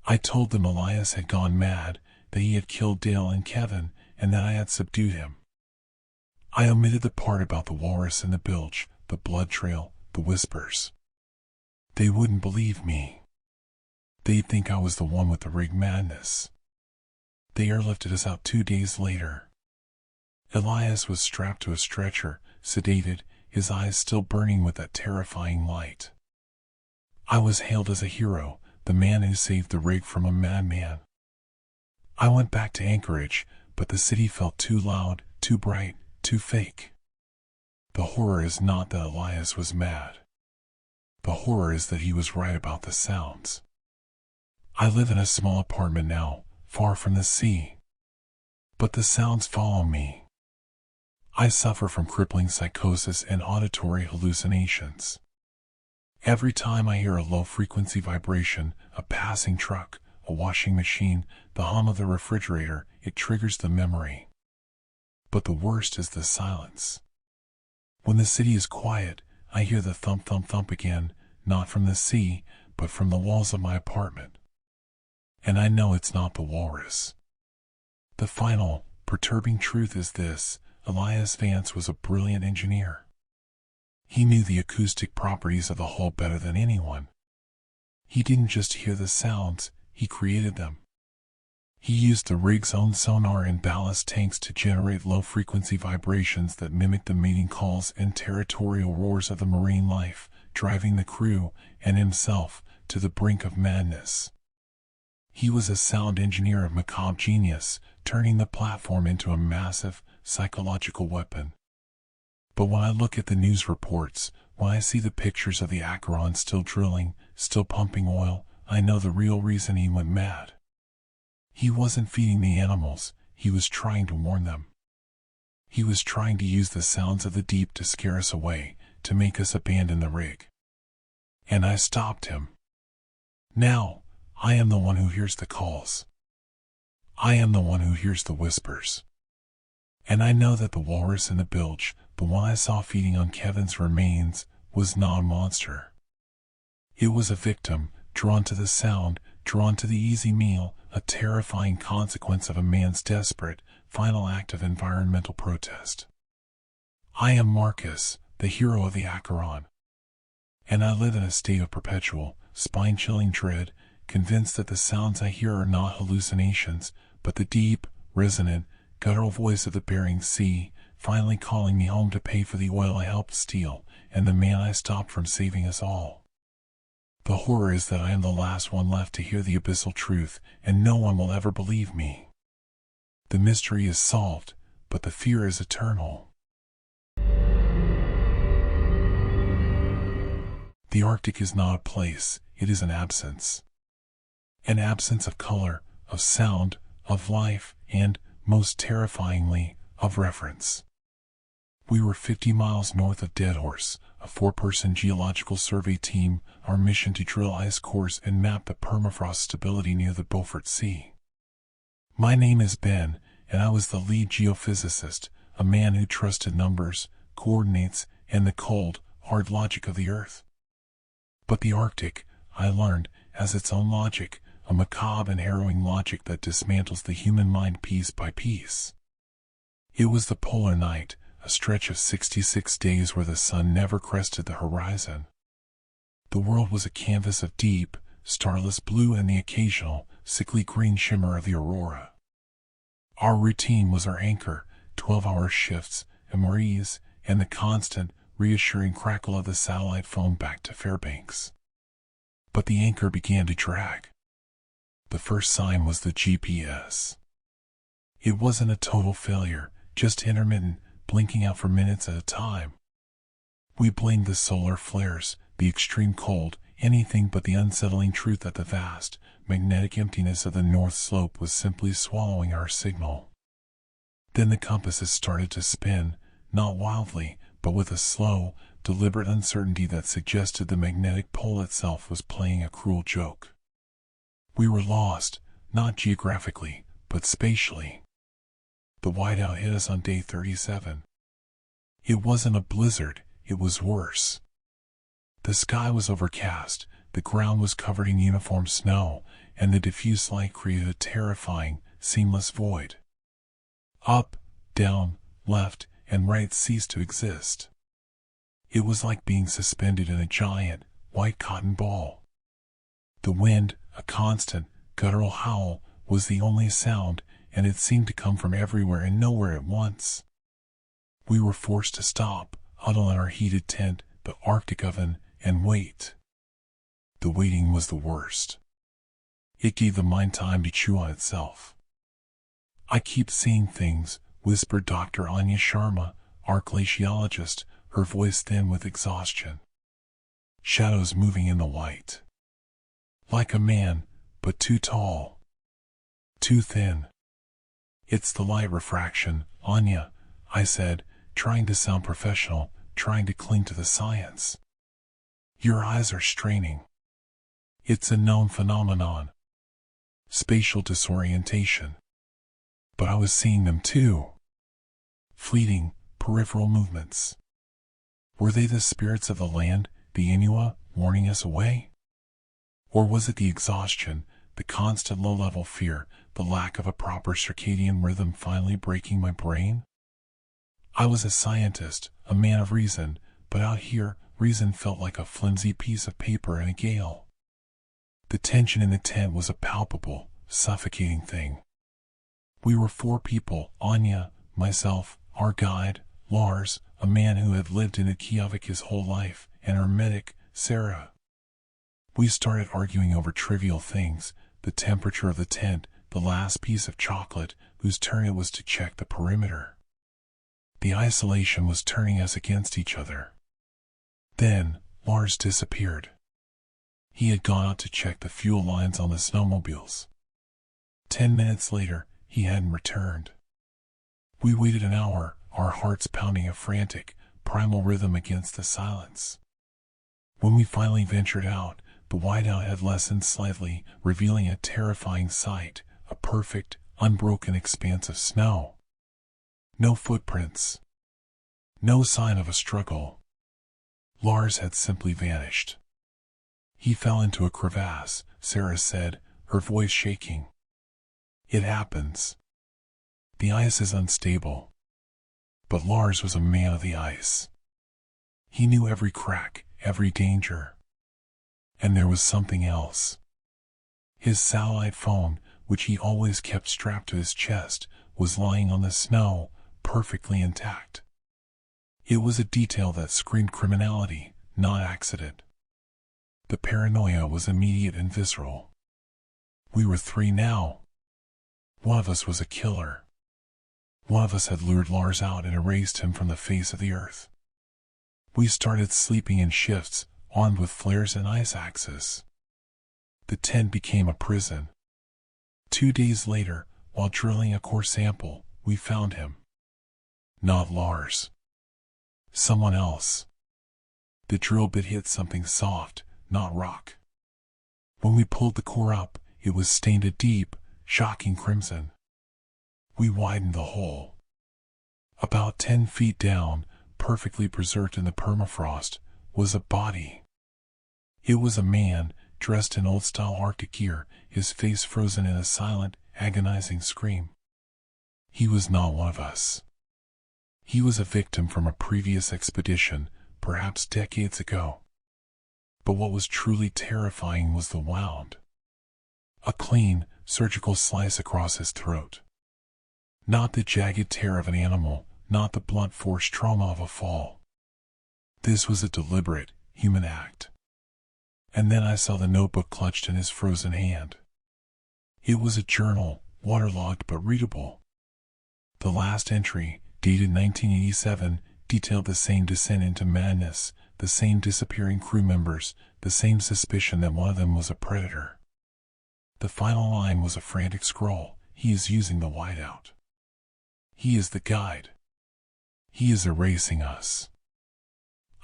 I told them Elias had gone mad, that he had killed Dale and Kevin, and that I had subdued him. I omitted the part about the walrus in the bilge, the blood trail, the whispers. They wouldn't believe me. They'd think I was the one with the rig madness. They airlifted us out 2 days later. Elias was strapped to a stretcher, sedated, his eyes still burning with that terrifying light. I was hailed as a hero, the man who saved the rig from a madman. I went back to Anchorage, but the city felt too loud, too bright, too fake. The horror is not that Elias was mad. The horror is that he was right about the sounds. I live in a small apartment now, far from the sea. But the sounds follow me. I suffer from crippling psychosis and auditory hallucinations. Every time I hear a low-frequency vibration, a passing truck, a washing machine, the hum of the refrigerator, it triggers the memory. But the worst is the silence. When the city is quiet, I hear the thump-thump-thump again, not from the sea, but from the walls of my apartment. And I know it's not the walrus. The final, perturbing truth is this: Elias Vance was a brilliant engineer. He knew the acoustic properties of the hull better than anyone. He didn't just hear the sounds, he created them. He used the rig's own sonar and ballast tanks to generate low-frequency vibrations that mimicked the mating calls and territorial roars of the marine life, driving the crew, and himself, to the brink of madness. He was a sound engineer of macabre genius, turning the platform into a massive, psychological weapon. But when I look at the news reports, when I see the pictures of the Acheron still drilling, still pumping oil, I know the real reason he went mad. He wasn't feeding the animals, he was trying to warn them. He was trying to use the sounds of the deep to scare us away, to make us abandon the rig. And I stopped him. Now, I am the one who hears the calls. I am the one who hears the whispers. And I know that the walrus in the bilge, the one I saw feeding on Kevin's remains, was not a monster. It was a victim, drawn to the sound, drawn to the easy meal, a terrifying consequence of a man's desperate, final act of environmental protest. I am Marcus, the hero of the Acheron. And I live in a state of perpetual, spine-chilling dread, convinced that the sounds I hear are not hallucinations, but the deep, resonant, guttural voice of the Bering Sea, finally calling me home to pay for the oil I helped steal, and the man I stopped from saving us all. The horror is that I am the last one left to hear the abyssal truth, and no one will ever believe me. The mystery is solved, but the fear is eternal. The Arctic is not a place, it is an absence. An absence of color, of sound, of life, and, most terrifyingly, of reference. We were 50 miles north of Deadhorse, a 4-person geological survey team, our mission to drill ice cores and map the permafrost stability near the Beaufort Sea. My name is Ben, and I was the lead geophysicist, a man who trusted numbers, coordinates, and the cold, hard logic of the Earth. But the Arctic, I learned, has its own logic, a macabre and harrowing logic that dismantles the human mind piece by piece. It was the polar night, a stretch of 66 days where the sun never crested the horizon. The world was a canvas of deep, starless blue and the occasional, sickly green shimmer of the aurora. Our routine was our anchor, 12-hour shifts, MREs, and the constant, reassuring crackle of the satellite phone back to Fairbanks. But the anchor began to drag. The first sign was the GPS. It wasn't a total failure, just intermittent, blinking out for minutes at a time. We blamed the solar flares, the extreme cold, anything but the unsettling truth that the vast, magnetic emptiness of the North Slope was simply swallowing our signal. Then the compasses started to spin, not wildly, but with a slow, deliberate uncertainty that suggested the magnetic pole itself was playing a cruel joke. We were lost, not geographically, but spatially. The whiteout hit us on day 37. It wasn't a blizzard, it was worse. The sky was overcast, the ground was covered in uniform snow, and the diffuse light created a terrifying, seamless void. Up, down, left, and right ceased to exist. It was like being suspended in a giant, white cotton ball. The wind, a constant, guttural howl, was the only sound, and it seemed to come from everywhere and nowhere at once. We were forced to stop, huddle in our heated tent, the Arctic oven, and wait. The waiting was the worst. It gave the mind time to chew on itself. "I keep seeing things," whispered Dr. Anya Sharma, our glaciologist, her voice thin with exhaustion. "Shadows moving in the white. Like a man, but too tall. Too thin." "It's the light refraction, Anya," I said, trying to sound professional, trying to cling to the science. "Your eyes are straining. It's a known phenomenon. Spatial disorientation." But I was seeing them too. Fleeting, peripheral movements. Were they the spirits of the land, the Inuit, warning us away? Or was it the exhaustion, the constant low-level fear, the lack of a proper circadian rhythm finally breaking my brain? I was a scientist, a man of reason, but out here, reason felt like a flimsy piece of paper in a gale. The tension in the tent was a palpable, suffocating thing. We were 4 people, Anya, myself, our guide, Lars, a man who had lived in Reykjavik his whole life, and our medic, Sarah. We started arguing over trivial things, the temperature of the tent, the last piece of chocolate, whose turn it was to check the perimeter. The isolation was turning us against each other. Then, Lars disappeared. He had gone out to check the fuel lines on the snowmobiles. 10 minutes later, he hadn't returned. We waited an hour, our hearts pounding a frantic, primal rhythm against the silence. When we finally ventured out, the whiteout had lessened slightly, revealing a terrifying sight, a perfect, unbroken expanse of snow. No footprints. No sign of a struggle. Lars had simply vanished. He fell into a crevasse, Sarah said, her voice shaking. It happens. The ice is unstable. But Lars was a man of the ice. He knew every crack, every danger. And there was something else. His satellite phone, which he always kept strapped to his chest, was lying on the snow, perfectly intact. It was a detail that screamed criminality, not accident. The paranoia was immediate and visceral. We were three now. One of us was a killer. One of us had lured Lars out and erased him from the face of the earth. We started sleeping in shifts, armed with flares and ice axes. The tent became a prison. 2 days later, while drilling a core sample, we found him. Not Lars. Someone else. The drill bit hit something soft, not rock. When we pulled the core up, it was stained a deep, shocking crimson. We widened the hole. About 10 feet down, perfectly preserved in the permafrost, was a body. It was a man, dressed in old-style Arctic gear, his face frozen in a silent, agonizing scream. He was not one of us. He was a victim from a previous expedition, perhaps decades ago. But what was truly terrifying was the wound. A clean, surgical slice across his throat. Not the jagged tear of an animal, not the blunt force trauma of a fall. This was a deliberate, human act. And then I saw the notebook clutched in his frozen hand. It was a journal, waterlogged but readable. The last entry, dated 1987, detailed the same descent into madness, the same disappearing crew members, the same suspicion that one of them was a predator. The final line was a frantic scroll. He is using the whiteout. He is the guide. He is erasing us.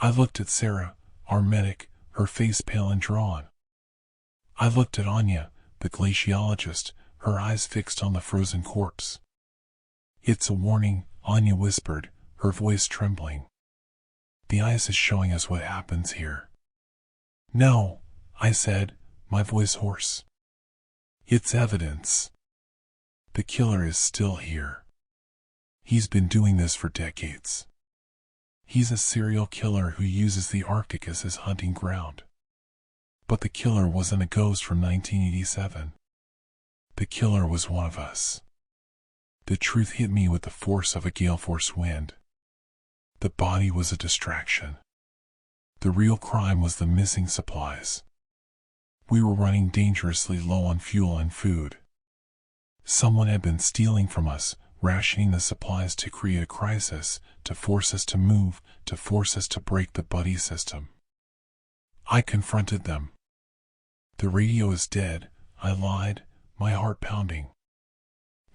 I looked at Sarah, our medic, her face pale and drawn. I looked at Anya, the glaciologist, her eyes fixed on the frozen corpse. It's a warning, Anya whispered, her voice trembling. The ice is showing us what happens here. No, I said, my voice hoarse. It's evidence. The killer is still here. He's been doing this for decades. He's a serial killer who uses the Arctic as his hunting ground. But the killer wasn't a ghost from 1987. The killer was one of us. The truth hit me with the force of a gale-force wind. The body was a distraction. The real crime was the missing supplies. We were running dangerously low on fuel and food. Someone had been stealing from us, rationing the supplies to create a crisis, to force us to move, to force us to break the buddy system. I confronted them. The radio is dead, I lied, my heart pounding.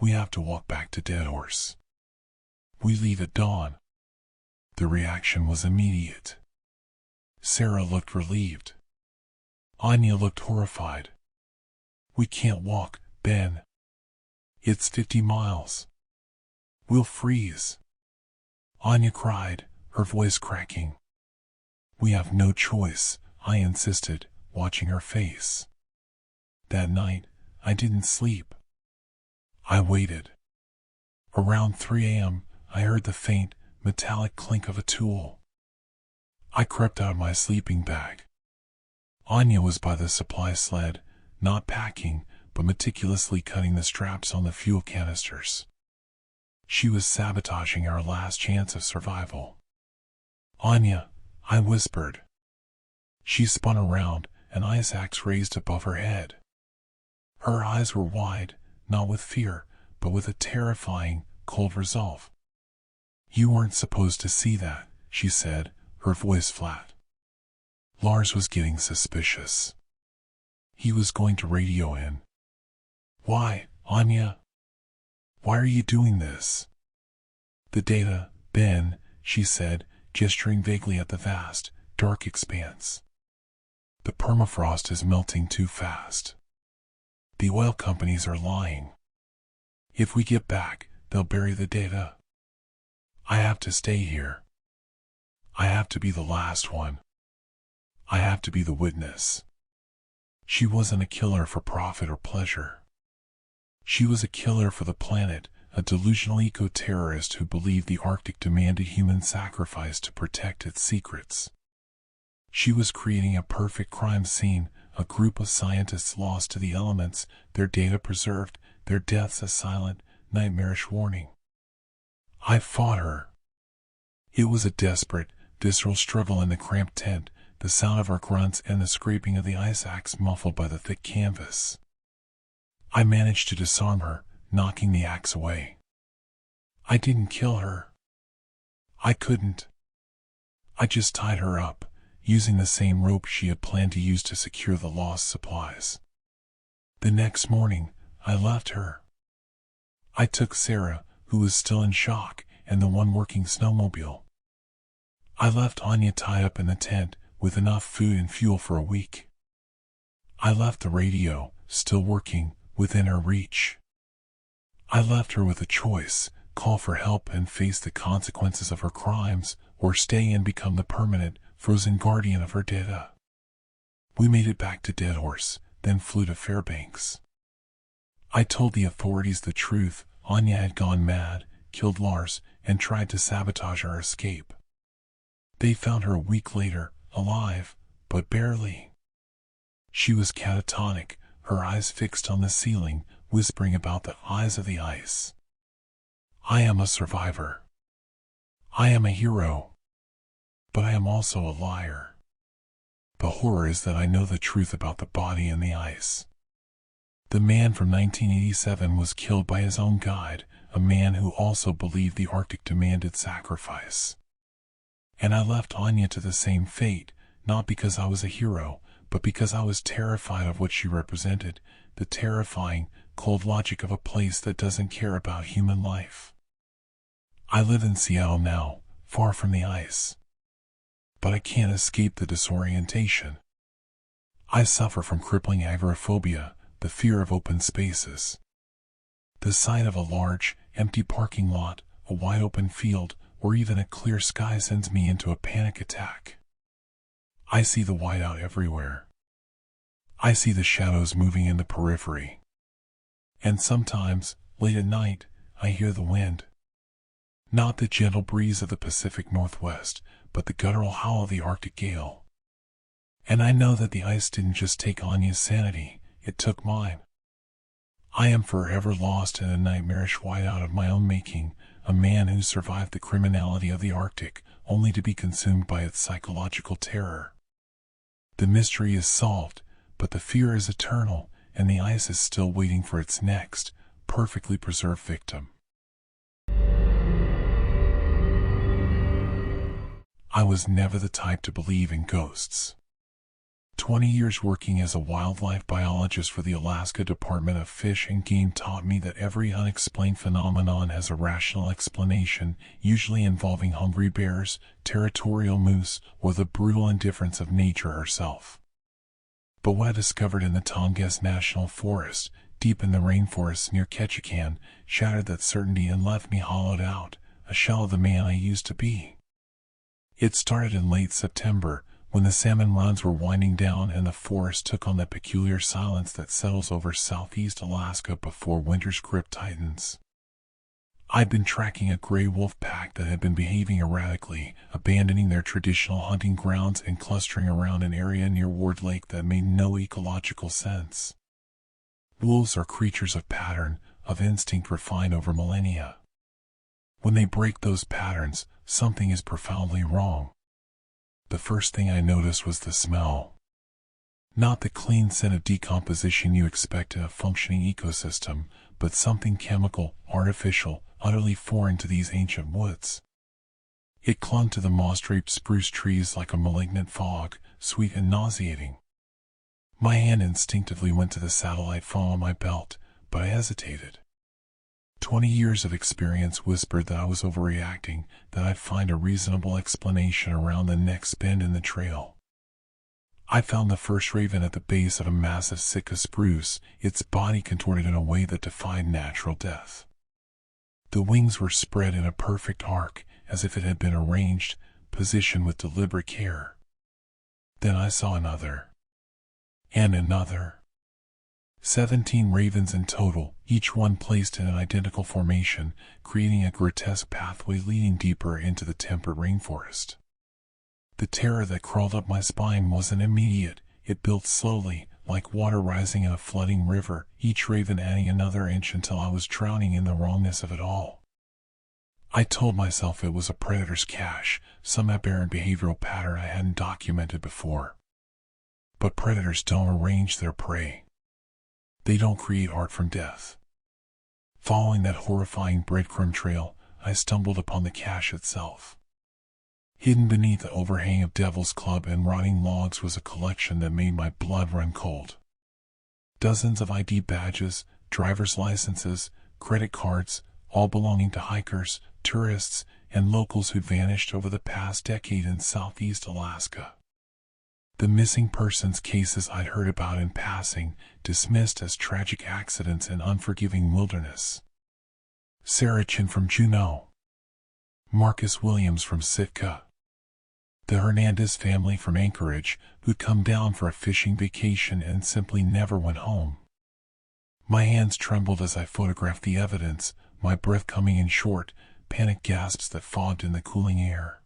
We have to walk back to Dead Horse. We leave at dawn. The reaction was immediate. Sarah looked relieved. Anya looked horrified. We can't walk, Ben. It's 50 miles. We'll freeze. Anya cried, her voice cracking. We have no choice, I insisted, watching her face. That night, I didn't sleep. I waited. Around 3 a.m., I heard the faint, metallic clink of a tool. I crept out of my sleeping bag. Anya was by the supply sled, not packing, but meticulously cutting the straps on the fuel canisters. She was sabotaging our last chance of survival. Anya, I whispered. She spun around, an ice axe raised above her head. Her eyes were wide, not with fear, but with a terrifying, cold resolve. "You weren't supposed to see that," she said, her voice flat. Lars was getting suspicious. He was going to radio in. "Why, Anya? Why are you doing this?" "The data, Ben," she said, gesturing vaguely at the vast, dark expanse. "The permafrost is melting too fast. The oil companies are lying. If we get back, they'll bury the data. I have to stay here. I have to be the last one. I have to be the witness." She wasn't a killer for profit or pleasure. She was a killer for the planet, a delusional eco-terrorist who believed the Arctic demanded human sacrifice to protect its secrets. She was creating a perfect crime scene, a group of scientists lost to the elements, their data preserved, their deaths a silent, nightmarish warning. I fought her. It was a desperate, visceral struggle in the cramped tent, the sound of our grunts and the scraping of the ice axe muffled by the thick canvas. I managed to disarm her, knocking the axe away. I didn't kill her. I couldn't. I just tied her up, using the same rope she had planned to use to secure the lost supplies. The next morning, I left her. I took Sarah, who was still in shock, and the one working snowmobile. I left Anya tied up in the tent, with enough food and fuel for a week. I left the radio, still working, within her reach. I left her with a choice: call for help and face the consequences of her crimes, or stay and become the permanent, frozen guardian of her data. We made it back to Deadhorse, then flew to Fairbanks. I told the authorities the truth. Anya had gone mad, killed Lars, and tried to sabotage our escape. They found her a week later, alive, but barely. She was catatonic, her eyes fixed on the ceiling, whispering about the eyes of the ice. I am a survivor. I am a hero. But I am also a liar. The horror is that I know the truth about the body and the ice. The man from 1987 was killed by his own guide, a man who also believed the Arctic demanded sacrifice. And I left Anya to the same fate, not because I was a hero, but because I was terrified of what she represented, the terrifying, cold logic of a place that doesn't care about human life. I live in Seattle now, far from the ice. But I can't escape the disorientation. I suffer from crippling agoraphobia, the fear of open spaces. The sight of a large, empty parking lot, a wide open field, or even a clear sky sends me into a panic attack. I see the whiteout everywhere. I see the shadows moving in the periphery. And sometimes, late at night, I hear the wind. Not the gentle breeze of the Pacific Northwest, but the guttural howl of the Arctic gale. And I know that the ice didn't just take Anya's sanity, it took mine. I am forever lost in a nightmarish whiteout of my own making, a man who survived the criminality of the Arctic, only to be consumed by its psychological terror. The mystery is solved, but the fear is eternal, and the ice is still waiting for its next, perfectly preserved victim. I was never the type to believe in ghosts. 20 years working as a wildlife biologist for the Alaska Department of Fish and Game taught me that every unexplained phenomenon has a rational explanation, usually involving hungry bears, territorial moose, or the brutal indifference of nature herself. But what I discovered in the Tongass National Forest, deep in the rainforest near Ketchikan, shattered that certainty and left me hollowed out, a shell of the man I used to be. It started in late September, when the salmon runs were winding down and the forest took on that peculiar silence that settles over southeast Alaska before winter's grip tightens. I'd been tracking a gray wolf pack that had been behaving erratically, abandoning their traditional hunting grounds and clustering around an area near Ward Lake that made no ecological sense. Wolves are creatures of pattern, of instinct refined over millennia. When they break those patterns, something is profoundly wrong. The first thing I noticed was the smell. Not the clean scent of decomposition you expect in a functioning ecosystem, but something chemical, artificial, utterly foreign to these ancient woods. It clung to the moss-draped spruce trees like a malignant fog, sweet and nauseating. My hand instinctively went to the satellite phone on my belt, but I hesitated. 20 years of experience whispered that I was overreacting, that I'd find a reasonable explanation around the next bend in the trail. I found the first raven at the base of a massive Sitka spruce, its body contorted in a way that defied natural death. The wings were spread in a perfect arc, as if it had been arranged, positioned with deliberate care. Then I saw another. And another. 17 ravens in total, each one placed in an identical formation, creating a grotesque pathway leading deeper into the temperate rainforest. The terror that crawled up my spine wasn't immediate. It built slowly, like water rising in a flooding river, each raven adding another inch until I was drowning in the wrongness of it all. I told myself it was a predator's cache, some aberrant behavioral pattern I hadn't documented before. But predators don't arrange their prey. They don't create art from death. Following that horrifying breadcrumb trail, I stumbled upon the cache itself. Hidden beneath the overhang of Devil's Club and rotting logs was a collection that made my blood run cold. Dozens of ID badges, driver's licenses, credit cards, all belonging to hikers, tourists, and locals who'd vanished over the past decade in southeast Alaska. The missing persons cases I'd heard about in passing, dismissed as tragic accidents in unforgiving wilderness. Sarah Chin from Juneau. Marcus Williams from Sitka. The Hernandez family from Anchorage, who'd come down for a fishing vacation and simply never went home. My hands trembled as I photographed the evidence, my breath coming in short, panic gasps that fogged in the cooling air.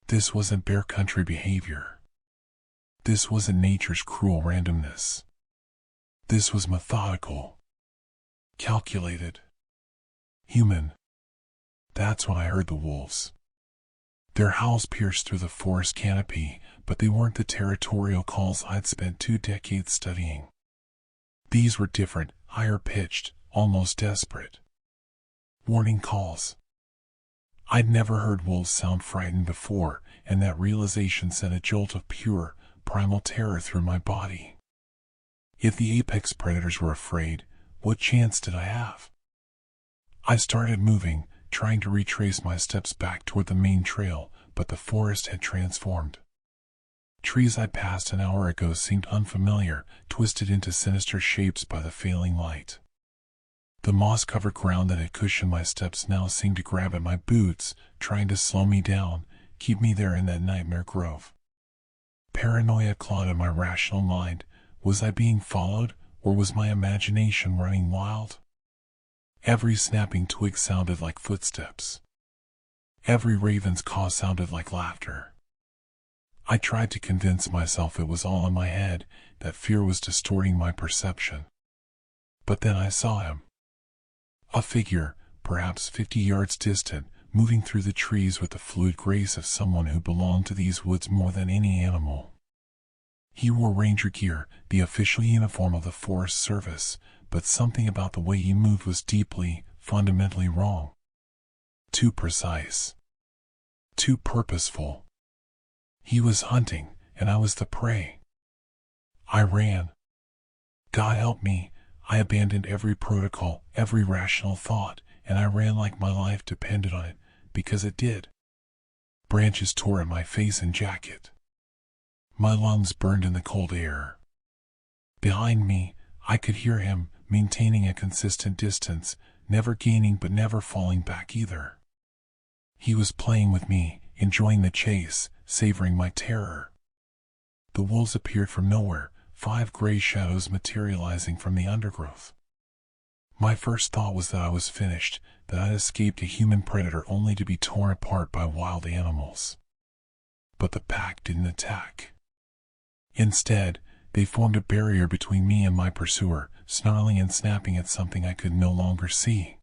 This wasn't bear country behavior. This wasn't nature's cruel randomness. This was methodical. Calculated. Human. That's when I heard the wolves. Their howls pierced through the forest canopy, but they weren't the territorial calls I'd spent 2 decades studying. These were different, higher-pitched, almost desperate. Warning calls. I'd never heard wolves sound frightened before, and that realization sent a jolt of pure, primal terror through my body. If the apex predators were afraid, what chance did I have? I started moving, trying to retrace my steps back toward the main trail, but the forest had transformed. Trees I passed an hour ago seemed unfamiliar, twisted into sinister shapes by the failing light. The moss-covered ground that had cushioned my steps now seemed to grab at my boots, trying to slow me down, keep me there in that nightmare grove. Paranoia clawed at my rational mind. Was I being followed, or was my imagination running wild? Every snapping twig sounded like footsteps. Every raven's caw sounded like laughter. I tried to convince myself it was all in my head, that fear was distorting my perception. But then I saw him. A figure, perhaps 50 yards distant, moving through the trees with the fluid grace of someone who belonged to these woods more than any animal. He wore ranger gear, the official uniform of the Forest Service, but something about the way he moved was deeply, fundamentally wrong. Too precise. Too purposeful. He was hunting, and I was the prey. I ran. God help me, I abandoned every protocol, every rational thought, and I ran like my life depended on it, because it did. Branches tore at my face and jacket. My lungs burned in the cold air. Behind me, I could hear him, maintaining a consistent distance, never gaining but never falling back either. He was playing with me, enjoying the chase, savoring my terror. The wolves appeared from nowhere, 5 gray shadows materializing from the undergrowth. My first thought was that I was finished, that I'd escaped a human predator only to be torn apart by wild animals. But the pack didn't attack. Instead, they formed a barrier between me and my pursuer, snarling and snapping at something I could no longer see.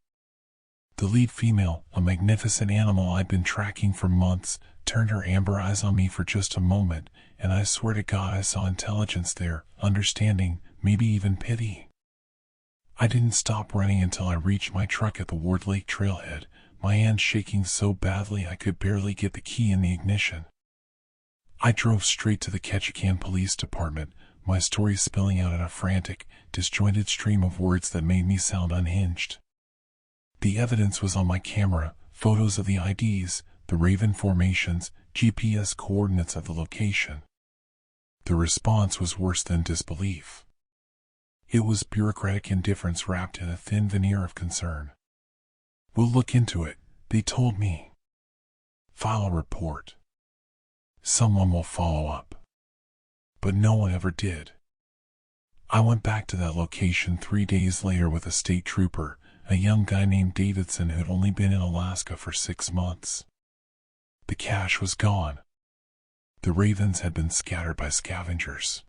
The lead female, a magnificent animal I'd been tracking for months, turned her amber eyes on me for just a moment, and I swear to God I saw intelligence there, understanding, maybe even pity. I didn't stop running until I reached my truck at the Ward Lake trailhead, my hands shaking so badly I could barely get the key in the ignition. I drove straight to the Ketchikan Police Department, my story spilling out in a frantic, disjointed stream of words that made me sound unhinged. The evidence was on my camera, photos of the IDs, the Raven formations, GPS coordinates of the location. The response was worse than disbelief. It was bureaucratic indifference wrapped in a thin veneer of concern. "We'll look into it," they told me. "File a report. Someone will follow up." But no one ever did. I went back to that location 3 days later with a state trooper, a young guy named Davidson who had only been in Alaska for 6 months. The cache was gone. The ravens had been scattered by scavengers.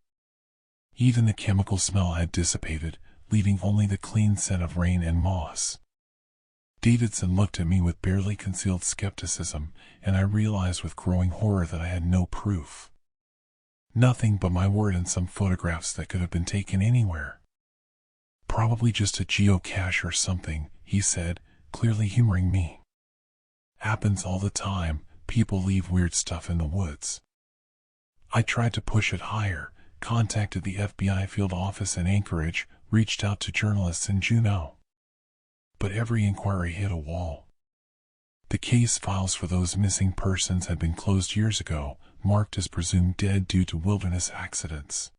Even the chemical smell had dissipated, leaving only the clean scent of rain and moss. Davidson looked at me with barely concealed skepticism, and I realized with growing horror that I had no proof. Nothing but my word and some photographs that could have been taken anywhere. "Probably just a geocache or something," he said, clearly humoring me. "Happens all the time, people leave weird stuff in the woods." I tried to push it higher, contacted the FBI field office in Anchorage, reached out to journalists in Juneau. But every inquiry hit a wall. The case files for those missing persons had been closed years ago, marked as presumed dead due to wilderness accidents.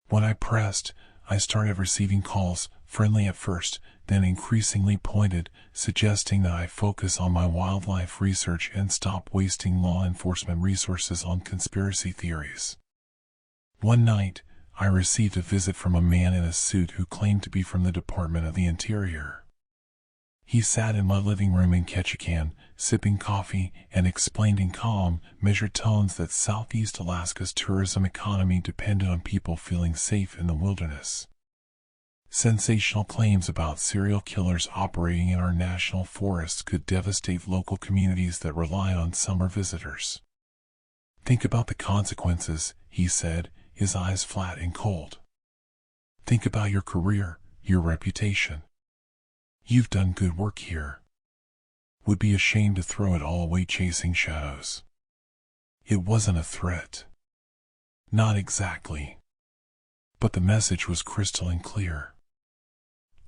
When I pressed, I started receiving calls, friendly at first, then increasingly pointed, suggesting that I focus on my wildlife research and stop wasting law enforcement resources on conspiracy theories. One night, I received a visit from a man in a suit who claimed to be from the Department of the Interior. He sat in my living room in Ketchikan, sipping coffee, and explained in calm, measured tones that Southeast Alaska's tourism economy depended on people feeling safe in the wilderness. Sensational claims about serial killers operating in our national forests could devastate local communities that rely on summer visitors. "Think about the consequences," he said, his eyes flat and cold. "Think about your career, your reputation. You've done good work here. Would be ashamed to throw it all away chasing shadows." It wasn't a threat. Not exactly. But the message was crystalline clear.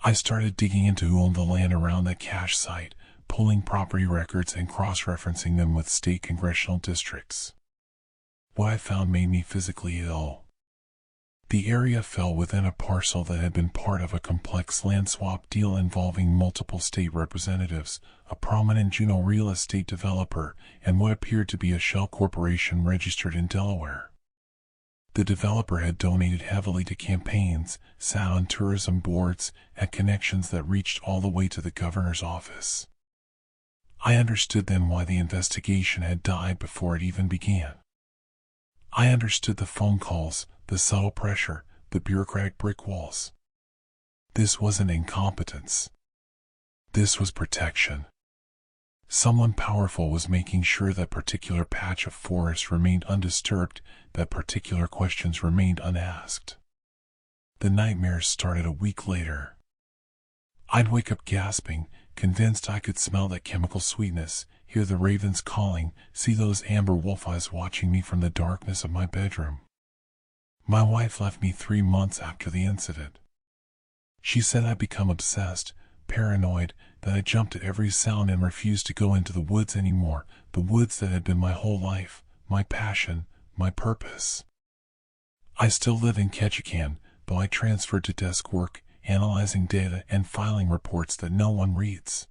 I started digging into who owned the land around that cache site, pulling property records and cross-referencing them with state congressional districts. What I found made me physically ill. The area fell within a parcel that had been part of a complex land swap deal involving multiple state representatives, a prominent Juneau real estate developer, and what appeared to be a shell corporation registered in Delaware. The developer had donated heavily to campaigns, sat on tourism boards, had connections that reached all the way to the governor's office. I understood then why the investigation had died before it even began. I understood the phone calls, the subtle pressure, the bureaucratic brick walls. This wasn't incompetence. This was protection. Someone powerful was making sure that particular patch of forest remained undisturbed, that particular questions remained unasked. The nightmares started a week later. I'd wake up gasping, convinced I could smell that chemical sweetness, hear the ravens calling, see those amber wolf eyes watching me from the darkness of my bedroom. My wife left me 3 months after the incident. She said I'd become obsessed, paranoid, that I jumped at every sound and refused to go into the woods anymore, the woods that had been my whole life, my passion, my purpose. I still live in Ketchikan, though I transferred to desk work, analyzing data and filing reports that no one reads.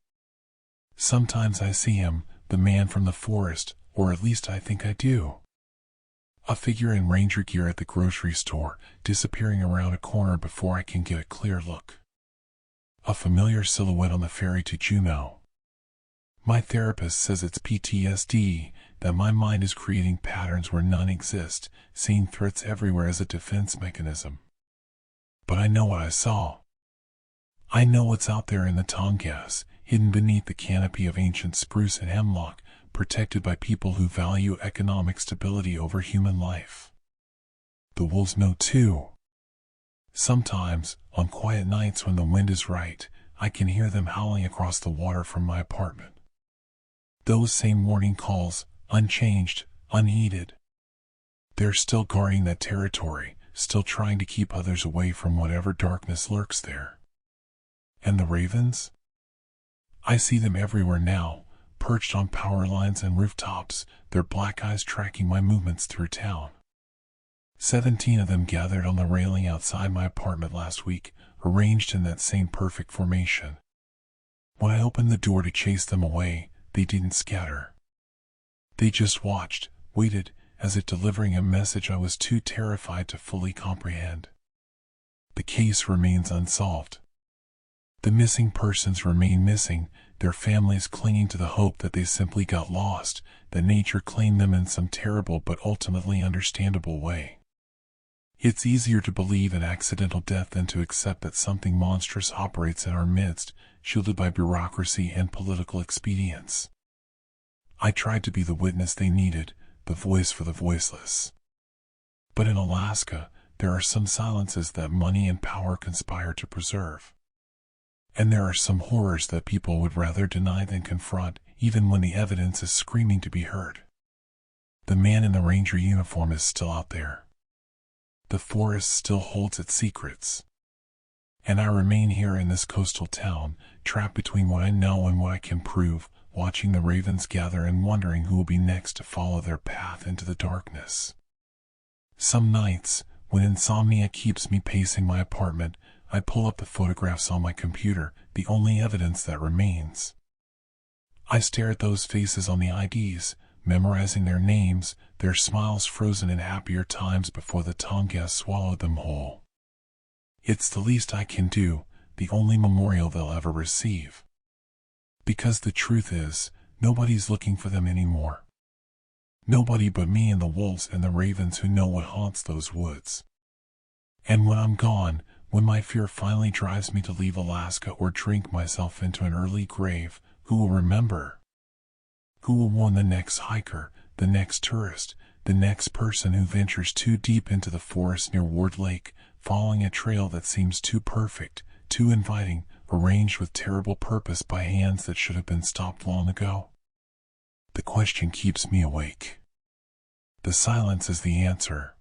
Sometimes I see him, the man from the forest, or at least I think I do. A figure in ranger gear at the grocery store, disappearing around a corner before I can get a clear look. A familiar silhouette on the ferry to Juneau. My therapist says it's PTSD, that my mind is creating patterns where none exist, seeing threats everywhere as a defense mechanism. But I know what I saw. I know what's out there in the Tongass, hidden beneath the canopy of ancient spruce and hemlock, protected by people who value economic stability over human life. The wolves know too. Sometimes, on quiet nights when the wind is right, I can hear them howling across the water from my apartment. Those same warning calls, unchanged, unheeded. They're still guarding that territory, still trying to keep others away from whatever darkness lurks there. And the ravens? I see them everywhere now, perched on power lines and rooftops, their black eyes tracking my movements through town. 17 of them gathered on the railing outside my apartment last week, arranged in that same perfect formation. When I opened the door to chase them away, they didn't scatter. They just watched, waited, as if delivering a message I was too terrified to fully comprehend. The case remains unsolved. The missing persons remain missing, their families clinging to the hope that they simply got lost, that nature claimed them in some terrible but ultimately understandable way. It's easier to believe in accidental death than to accept that something monstrous operates in our midst, shielded by bureaucracy and political expedience. I tried to be the witness they needed, the voice for the voiceless. But in Alaska, there are some silences that money and power conspire to preserve. And there are some horrors that people would rather deny than confront, even when the evidence is screaming to be heard. The man in the ranger uniform is still out there. The forest still holds its secrets. And I remain here in this coastal town, trapped between what I know and what I can prove, watching the ravens gather and wondering who will be next to follow their path into the darkness. Some nights, when insomnia keeps me pacing my apartment, I pull up the photographs on my computer, the only evidence that remains. I stare at those faces on the IDs, memorizing their names, their smiles frozen in happier times before the Tongass swallowed them whole. It's the least I can do, the only memorial they'll ever receive. Because the truth is, nobody's looking for them anymore. Nobody but me and the wolves and the ravens who know what haunts those woods. And when I'm gone, when my fear finally drives me to leave Alaska or drink myself into an early grave, who will remember? Who will warn the next hiker, the next tourist, the next person who ventures too deep into the forest near Ward Lake, following a trail that seems too perfect, too inviting, arranged with terrible purpose by hands that should have been stopped long ago? The question keeps me awake. The silence is the answer.